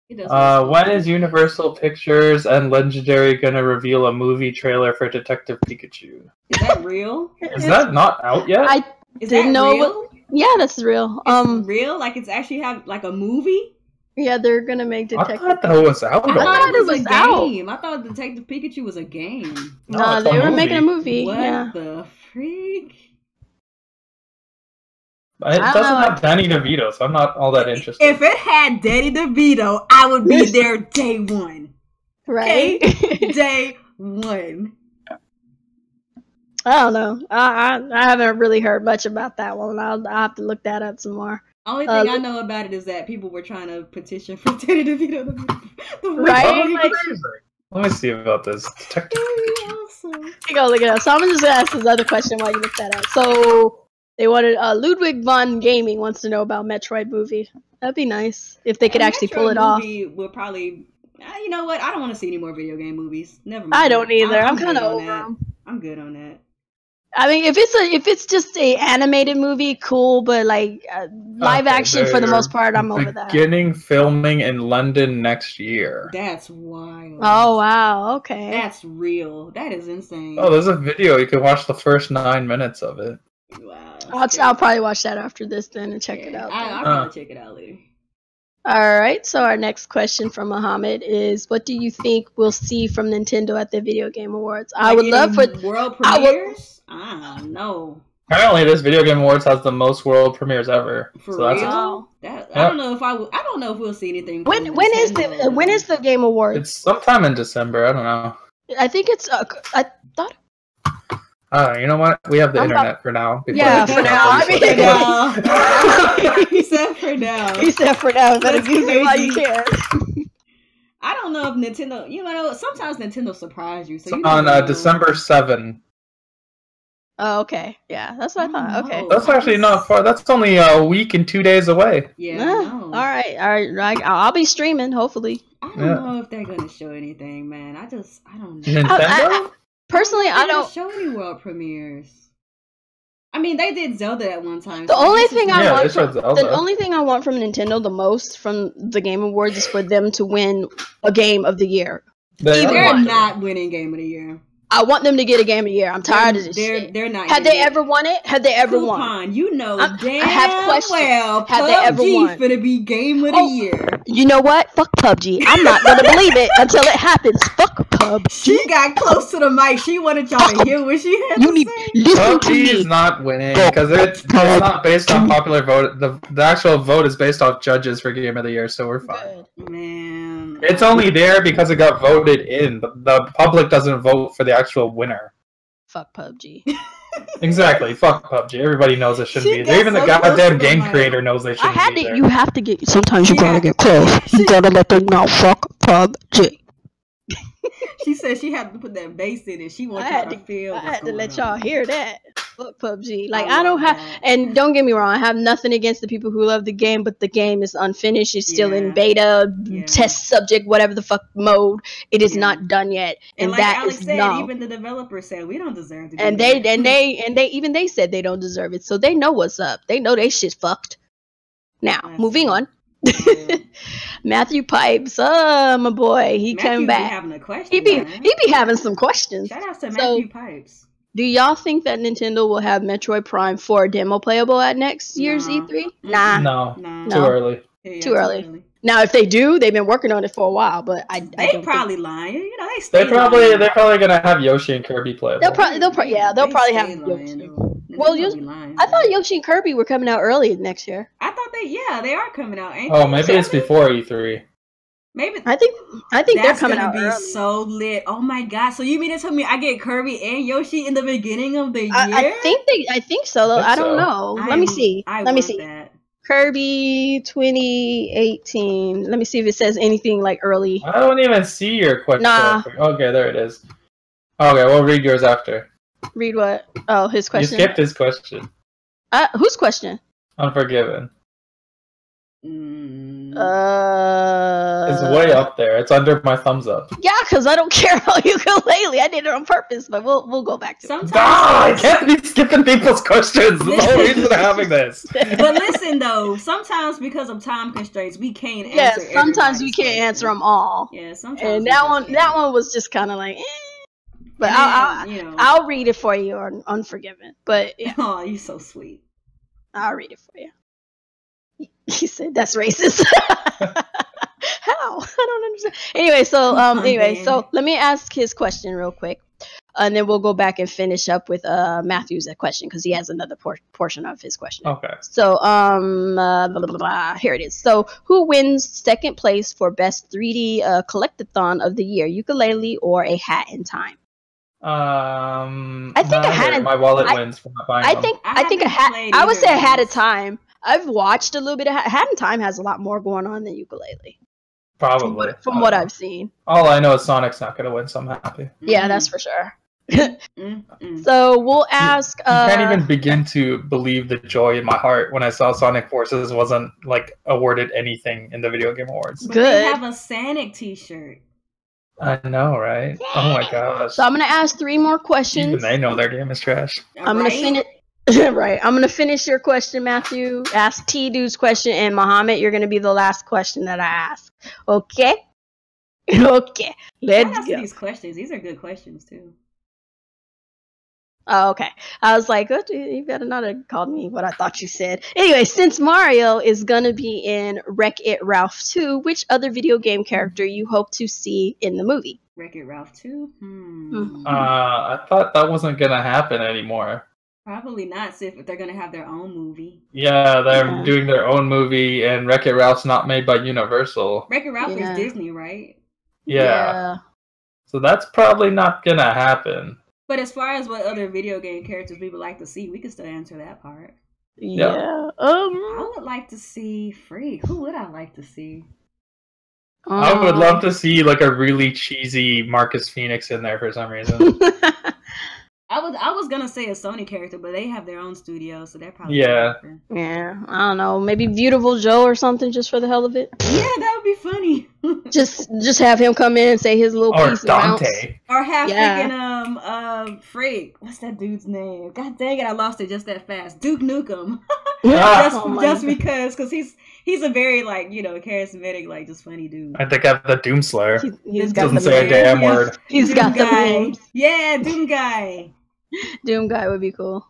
It does When is Universal Pictures and Legendary going to reveal a movie trailer for Detective Pikachu? Is that real? Is that not out yet? I didn't know. Real? Yeah, that's real. It's real? Like it's actually have like a movie? Yeah, they're gonna make Detective. I thought that was out. I thought it was a out. game. I thought Detective Pikachu was a game. No, they were making a movie. What the freak? It doesn't have Danny DeVito, so I'm not all that interested. If it had Danny DeVito, I would be there day one. Right? Okay? Day one. I don't know. I haven't really heard much about that one. I'll have to look that up some more. Only thing I know about it is that people were trying to petition for Danny DeVito. Right? Let me see about this. Detective. Awesome. You go look it up. So I'm just gonna ask this other question while you look that up. So they wanted Ludwig von Gaming wants to know about Metroid movie. That'd be nice if they could actually pull it off. Will probably. You know what? I don't want to see any more video game movies. Never mind. I don't either. I'm kind of over them. I'm good on that. I mean, if it's just a animated movie, cool. But like live action for the most part, I'm over that. Beginning filming in London next year. That's wild. Oh wow, okay. That's real. That is insane. Oh, there's a video. You can watch the first 9 minutes of it. Wow. I'll probably watch that after this then and check it out. I'll probably check it out later. All right. So our next question from Muhammad is, what do you think we'll see from Nintendo at the Video Game Awards? I would love for world premieres. I don't know. Apparently, this Video Game Awards has the most world premieres ever. For real? I don't know if I don't know if we'll see anything. When is the Game Awards? It's sometime in December. I don't know. I think it's. I thought. You know what? We have the internet for now. Yeah, for now. I mean, he said for now. He said for now. Better use it while you can. I don't know if Nintendo. You know, sometimes Nintendo surprise you. So on December 7. Oh, okay. Yeah, that's what I thought. Okay. That's actually not far. That's only a week and 2 days away. Yeah. All right. I'll be streaming. Hopefully. I don't know if they're gonna show anything, man. I don't know. Nintendo. Personally, I don't show any world premieres. I mean, they did Zelda at one time. The only thing I want from Nintendo the most from the Game Awards is for them to win a Game of the Year. They're not winning Game of the Year. I want them to get a Game of the Year. I'm tired of this shit. They're not. Have they ever won it? Have they ever won? You know I have questions. Well, have they ever won? Finna be Game of the Year. You know what? Fuck PUBG. I'm not gonna believe it until it happens. Fuck PUBG. She got close to the mic. She wanted y'all to hear what she had to say. Listen to me. PUBG is not winning because it's not based on popular vote. The actual vote is based off judges for Game of the Year, so we're fine. Good. Man, it's only there because it got voted in. The public doesn't vote for the actual winner. Fuck PUBG. Exactly. Fuck PUBG. Everybody knows it shouldn't be there. Even the goddamn game creator knows they shouldn't be there. You have to get. Sometimes you gotta get close. You gotta let them know. Fuck PUBG. She said she had to put that bass in it. She wanted y'all to feel. I had to let y'all hear that. Fuck PUBG. Like I don't have, and don't get me wrong, I have nothing against the people who love the game, but the game is unfinished. It's still in beta, test subject, whatever the fuck mode. It is not done yet, and like that Alex is said, even the developers said we don't deserve to. And they said they don't deserve it, so they know what's up. They know they shit's fucked. Now, moving on. Matthew Pipes, my boy, he came back. Having a question, he be having some questions. Shout out to Matthew Pipes. Do y'all think that Nintendo will have Metroid Prime 4 demo playable at next year's E3? Nah. No. Too early. Yeah, too early. Now, if they do, they've been working on it for a while, but they probably lying. You know, they're probably gonna have Yoshi and Kirby playable. They'll probably have Yoshi. Well, I thought Yoshi and Kirby were coming out early next year. I thought they are coming out. Oh, maybe it's before E3. Maybe I think they're coming out gonna be early. so lit. Oh my god! So you mean to tell me I get Kirby and Yoshi in the beginning of the year? I think so. Though I don't know. Let me see. Let me see. That. Kirby 2018. Let me see if it says anything like early. I don't even see your question. Nah. Okay, there it is. Okay, we'll read yours after. Read what? Oh, his question. You skipped his question. Whose question? Unforgiven. It's way up there. It's under my thumbs up. Yeah, because I don't care about ukulele. I did it on purpose, but we'll go back to it. I can't be skipping people's questions. That's the whole reason for having this. But listen, though, sometimes because of time constraints, we can't answer. Yeah, sometimes we can't answer them all. Yeah, sometimes. And that one was just kind of like, But I'll read it for you on Unforgiven. But yeah. Oh, you're so sweet. I'll read it for you. He said that's racist. How? I don't understand. Anyway, so let me ask his question real quick, and then we'll go back and finish up with Matthew's question because he has another portion of his question. Okay. So here it is. So who wins second place for best 3D collectathon of the year, ukulele or a Hat in Time? I think a Hat in my wallet wins for not buying them. I think a Hat. I would say a Hat in Time. I've watched a little bit of Hat in Time has a lot more going on than ukulele. Probably. From what I've seen. All I know is Sonic's not going to win, so I'm happy. Yeah, that's for sure. So we'll ask... you can't even begin to believe the joy in my heart when I saw Sonic Forces wasn't, awarded anything in the Video Game Awards. But they have a Sonic t-shirt. I know, right? Yeah. Oh my gosh. So I'm going to ask 3 more questions. Even they know their game is trash. I'm going to finish... Right. I'm going to finish your question, Matthew. Ask T-Dude's question, and Muhammad, you're going to be the last question that I ask. Okay? Okay. Let's go. These questions. These are good questions, too. Oh, okay. I was like, oh, you better not have called me what I thought you said. Anyway, since Mario is going to be in Wreck-It Ralph 2, which other video game character you hope to see in the movie? Wreck-It Ralph 2? I thought that wasn't going to happen anymore. Probably not, if they're going to have their own movie. Yeah, they're doing their own movie, and Wreck-It Ralph's not made by Universal. Wreck-It Ralph is Disney, right? Yeah. So that's probably not going to happen. But as far as what other video game characters we would like to see, we can still answer that part. Yeah. I would like to see Freak. Who would I like to see? I would love to see, a really cheesy Marcus Phoenix in there for some reason. I was gonna say a Sony character, but they have their own studio, so they're probably Yeah, I don't know, maybe Beautiful Joe or something, just for the hell of it. Yeah, that would be funny. just have him come in and say his little piece of Dante, or have freaking Freak. What's that dude's name? God dang it, I lost it just that fast. Duke Nukem. just because he's a very charismatic, just funny dude. I think I have the Doom Slayer. He's doesn't say a damn word. He's Doom got guy. the memes. Yeah, Doom guy. Doom guy would be cool.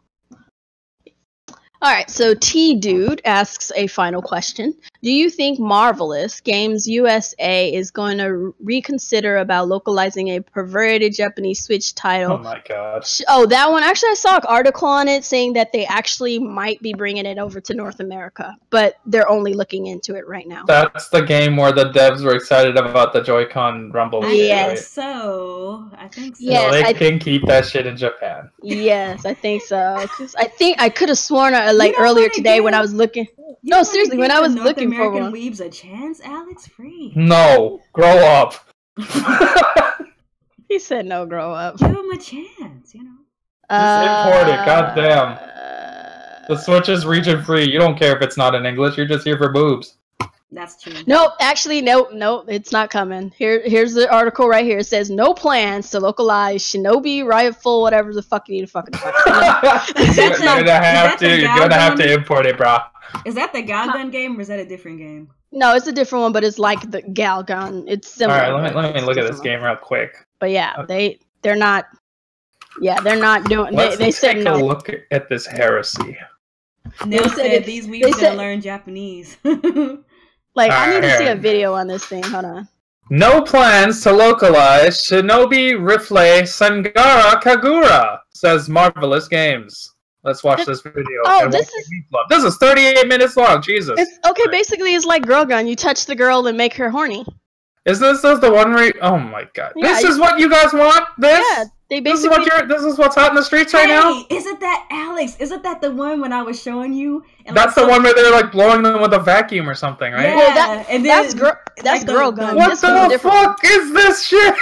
Alright, so T-Dude asks a final question. Do you think Marvelous Games USA is going to reconsider about localizing a perverted Japanese Switch title? Oh my god. Oh, that one. Actually, I saw an article on it saying that they actually might be bringing it over to North America, but they're only looking into it right now. That's the game where the devs were excited about the Joy-Con rumble. Yes. Right? So, I think so. Yes, so they can keep that shit in Japan. Yes, I think so. 'Cause I think I could have sworn earlier today when I was looking. No, seriously, when I was looking for one. Weebs a chance, Alex? Free. No, grow up. He said no, grow up. Give him a chance, Just import it, goddamn. The Switch is region free. You don't care if it's not in English. You're just here for boobs. That's true. Nope, actually, nope, it's not coming. Here's the article right here. It says no plans to localize Shinobi, Riotful, whatever the fuck you need to fucking. You're gonna have to import it, bro. Is that the Galgun game or is that a different game? No, it's a different one, but it's like the Galgun. It's similar. All right, let me look at this game real quick. But yeah, they're not. Yeah, they're not doing. They said no. Take a look at this heresy. They said these weeks gonna learn Japanese. I need to see a video on this thing. Hold on. No plans to localize Shinobi Rifle Sangara Kagura, says Marvelous Games. Let's watch this video. Oh, this is 38 minutes long. Jesus. Basically, it's like Girl Gun. You touch the girl and make her horny. Is this the one where? Oh my god! Yeah, this is what you guys want. This. Yeah, they basically. This is what's hot in the streets right now. Isn't that Alex? Isn't that the one when I was showing you? And that's the one where they're like blowing them with a vacuum or something, right? Yeah, well, that's like girl gun. What the fuck is this shit?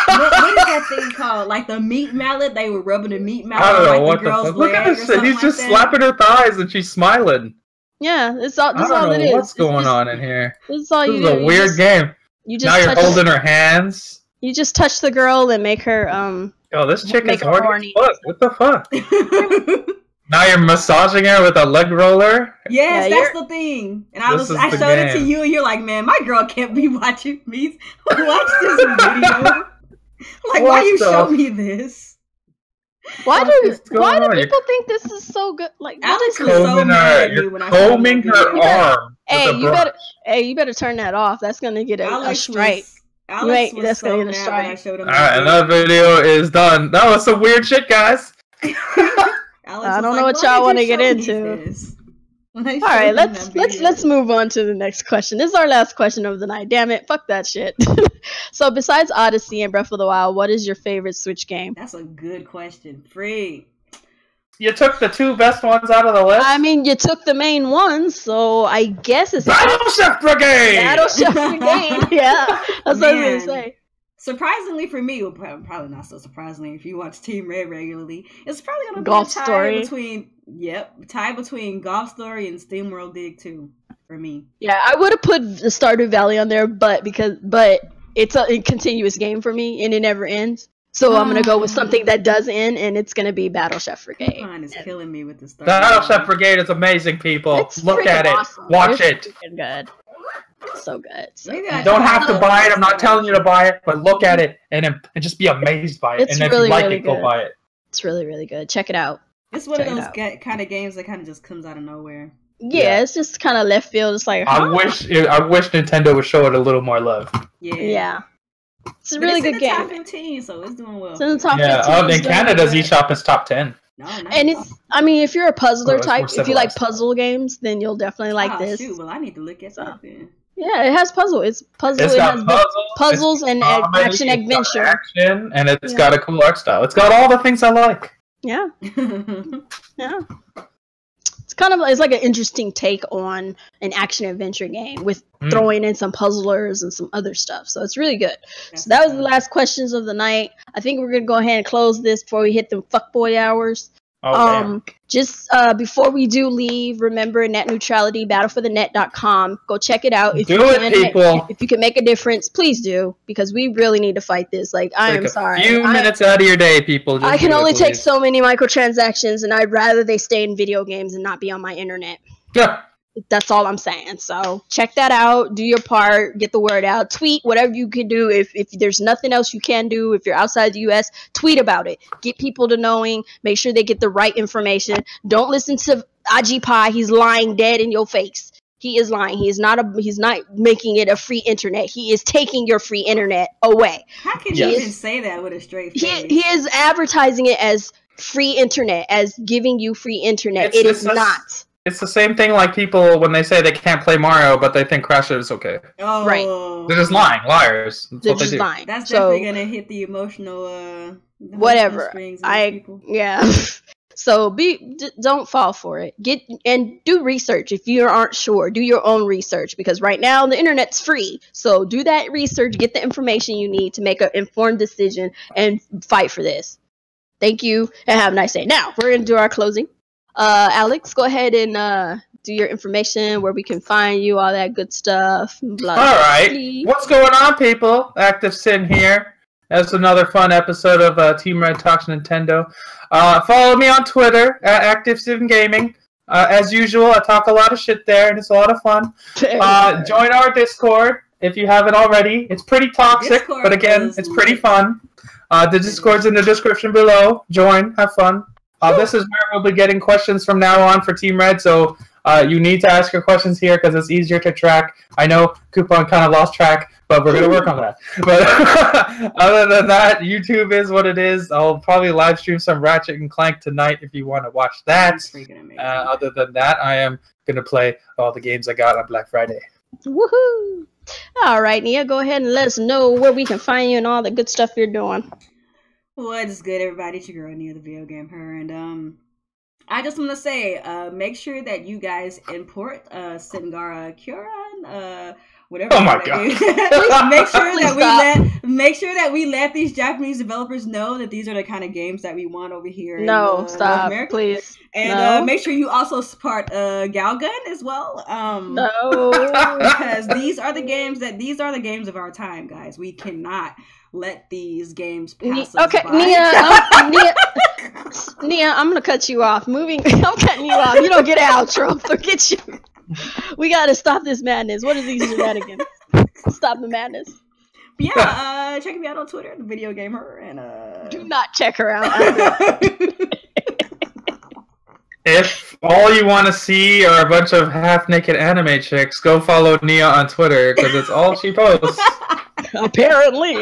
what is that thing called? Like the meat mallet? They were rubbing the meat mallet. I don't know like what the girl's fuck. Look at this shit. He's just like slapping her thighs and she's smiling. Yeah, that's all. That's I all don't it know is. what's going on in here. This is all This you is do. a weird game. Now you're holding her hands. You just touch the girl and make her Oh, this chick is horny. What the fuck? Now you're massaging her with a leg roller? Yes, yeah, that's the thing. And I showed it to you and you're like, man, my girl can't be watching me. Watch this video. Like, why you show me this? Why do people think this is so good? Like, Alex was so mad at me when I showed him combing her arm. You better turn that off. That's gonna get a strike. That's gonna get a strike. Alright, another video is done. That was some weird shit, guys. I don't know what y'all want to get into. Alright, let's move on to the next question. This is our last question of the night. Damn it, fuck that shit. So besides Odyssey and Breath of the Wild, what is your favorite Switch game? That's a good question. Free. You took the two best ones out of the list? I mean, you took the main ones, so I guess it's Battle Chef Brigade! Battle Chef Brigade, yeah. That's what I was going to say. Surprisingly for me, well, probably not so surprisingly if you watch Team Red regularly, it's probably going to be Golf a tie Story. between Golf Story and SteamWorld Dig 2 for me. Yeah, I would have put the Stardew Valley on there, but it's a continuous game for me and it never ends. So I'm gonna go with something that does end, and it's gonna be Battle Chef Brigade. Mine is killing me with this stuff. Battle Chef Brigade is amazing, people. Look at it, awesome. Watch it. Good, so good. You don't have to buy it. I'm not telling you to buy it, but look at it and just be amazed by it. It's and if really, you like really it, go buy it. It's really, really good. Check it out. It's one of those kind of games that kind of just comes out of nowhere. Yeah, it's just kind of left field. It's like I wish Nintendo would show it a little more love. Yeah. It's a really good game. Top 15, so it's doing well. It's in the top 15. Yeah, in Canada's eShop is top 10. And it's, I mean, if you're a puzzler type, if you like puzzle games, then you'll definitely like this. Shoot, well, I need to look at that then. Yeah, it has puzzle. It has puzzles and action adventure. Action, and it's got a cool art style. It's got all the things I like. Yeah. Yeah. It's like an interesting take on an action adventure game with throwing in some puzzlers and some other stuff. So it's really good. So that was the last questions of the night. I think we're gonna go ahead and close this before we hit them fuckboy hours. Just before we do leave, remember net neutrality, battleforthenet.com. Go check it out. People. If you can make a difference, please do, because we really need to fight this. Like, I am sorry. A few minutes out of your day, people. I can only take so many microtransactions, and I'd rather they stay in video games and not be on my internet. Yeah. That's all I'm saying. So check that out. Do your part. Get the word out. Tweet whatever you can do. If there's nothing else you can do, if you're outside the U.S., tweet about it. Get people to knowing. Make sure they get the right information. Don't listen to Ajipai. He's lying dead in your face. He is lying. He's not making it a free internet. He is taking your free internet away. How can you even say that with a straight face? He is advertising it as free internet, as giving you free internet. It is not. It's the same thing like people when they say they can't play Mario, but they think Crash is okay. Oh, right. They're just lying, liars. They're just lying. That's definitely gonna hit the emotional. Whatever. Yeah. So don't fall for it. Do research if you aren't sure. Do your own research, because right now the internet's free. So do that research. Get the information you need to make an informed decision and fight for this. Thank you and have a nice day. Now we're gonna do our closing. Alex, go ahead and do your information, where we can find you, all that good stuff. Blah, all right. What's going on, people? Active Sin here. That's another fun episode of Team Red Talks Nintendo. Follow me on Twitter at Active Sin Gaming. As usual, I talk a lot of shit there, and it's a lot of fun. Join our Discord if you haven't already. It's pretty toxic, but again, it's pretty fun. The Discord's in the description below. Join, have fun. This is where we'll be getting questions from now on for Team Red, so you need to ask your questions here because it's easier to track. I know Coupon kind of lost track, but we're going to work on that. But other than that, YouTube is what it is. I'll probably live stream some Ratchet and Clank tonight if you want to watch that. Other than that, I am going to play all the games I got on Black Friday. Woohoo! All right, Nia, go ahead and let us know where we can find you and all the good stuff you're doing. What's good, everybody? It's your girl, Nia, the video game her, and I just want to say, make sure that you guys import Singara Kyoran, whatever. Oh my god! make sure that we let these Japanese developers know that these are the kind of games that we want over here. No, in, stop, North America. Please. And make sure you also support Galgun as well. No, because these are the games of our time, guys. We cannot let these games pass us by. Nia, I'm gonna cut you off. I'm cutting you off. You don't get an outro. Forget you. We gotta stop this madness. What are these shenanigans? Stop the madness. But yeah, check me out on Twitter, TheVideoGamHer, and do not check her out. If all you want to see are a bunch of half-naked anime chicks, go follow Nia on Twitter, because it's all she posts. Apparently.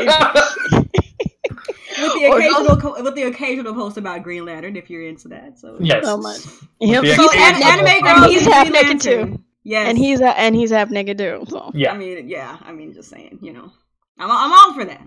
With the occasional post about Green Lantern, if you're into that. So yes. So much. Anime girl, he's half naked too. Yes. And he's half naked too. So. Yeah. I mean, just saying, I'm all for that.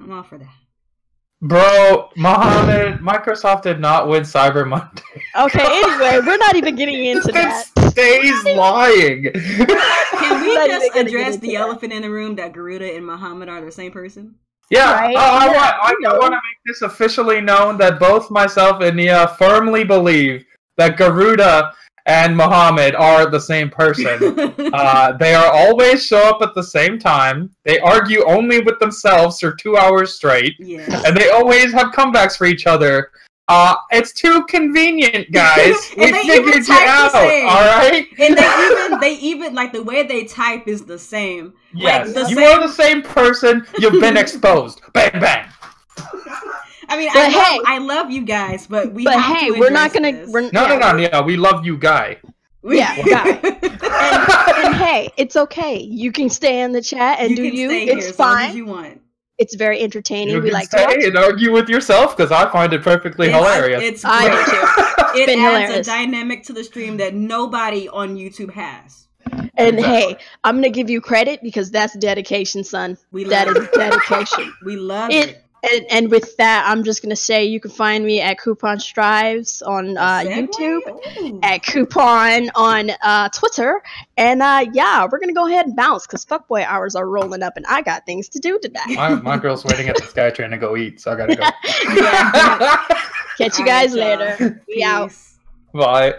Bro, Mohammed, Microsoft did not win Cyber Monday. Okay, anyway, we're not even getting into that. Stays lying. Can we just address the elephant in the room that Garuda and Muhammad are the same person? Yeah, right? I want to make this officially known that both myself and Nia firmly believe that Garuda and Muhammad are the same person. They are always show up at the same time. They argue only with themselves for 2 hours straight. Yeah. And they always have comebacks for each other. It's too convenient, guys. We figured you out, alright? And they even, like, the way they type is the same. Yes, like, you are the same person. You've been exposed. Bang, bang. I mean, I love you guys, but we're not gonna. No, we love you, guy. Yeah, guy. and hey, it's okay. You can stay in the chat and It's fine. As you want. It's very entertaining. We like to stay and argue with yourself because I find it perfectly hilarious. I do too. It adds hilarious. A dynamic to the stream that nobody on YouTube has. And hey, I'm gonna give you credit because that's dedication, son. That is dedication. We love it. And with that, I'm just gonna say you can find me at Coupon Strives on YouTube, at Coupon on Twitter, and we're gonna go ahead and bounce because fuckboy hours are rolling up, and I got things to do today. My girl's waiting at the SkyTrain to go eat, so I gotta go. Catch you guys later. We out. Bye.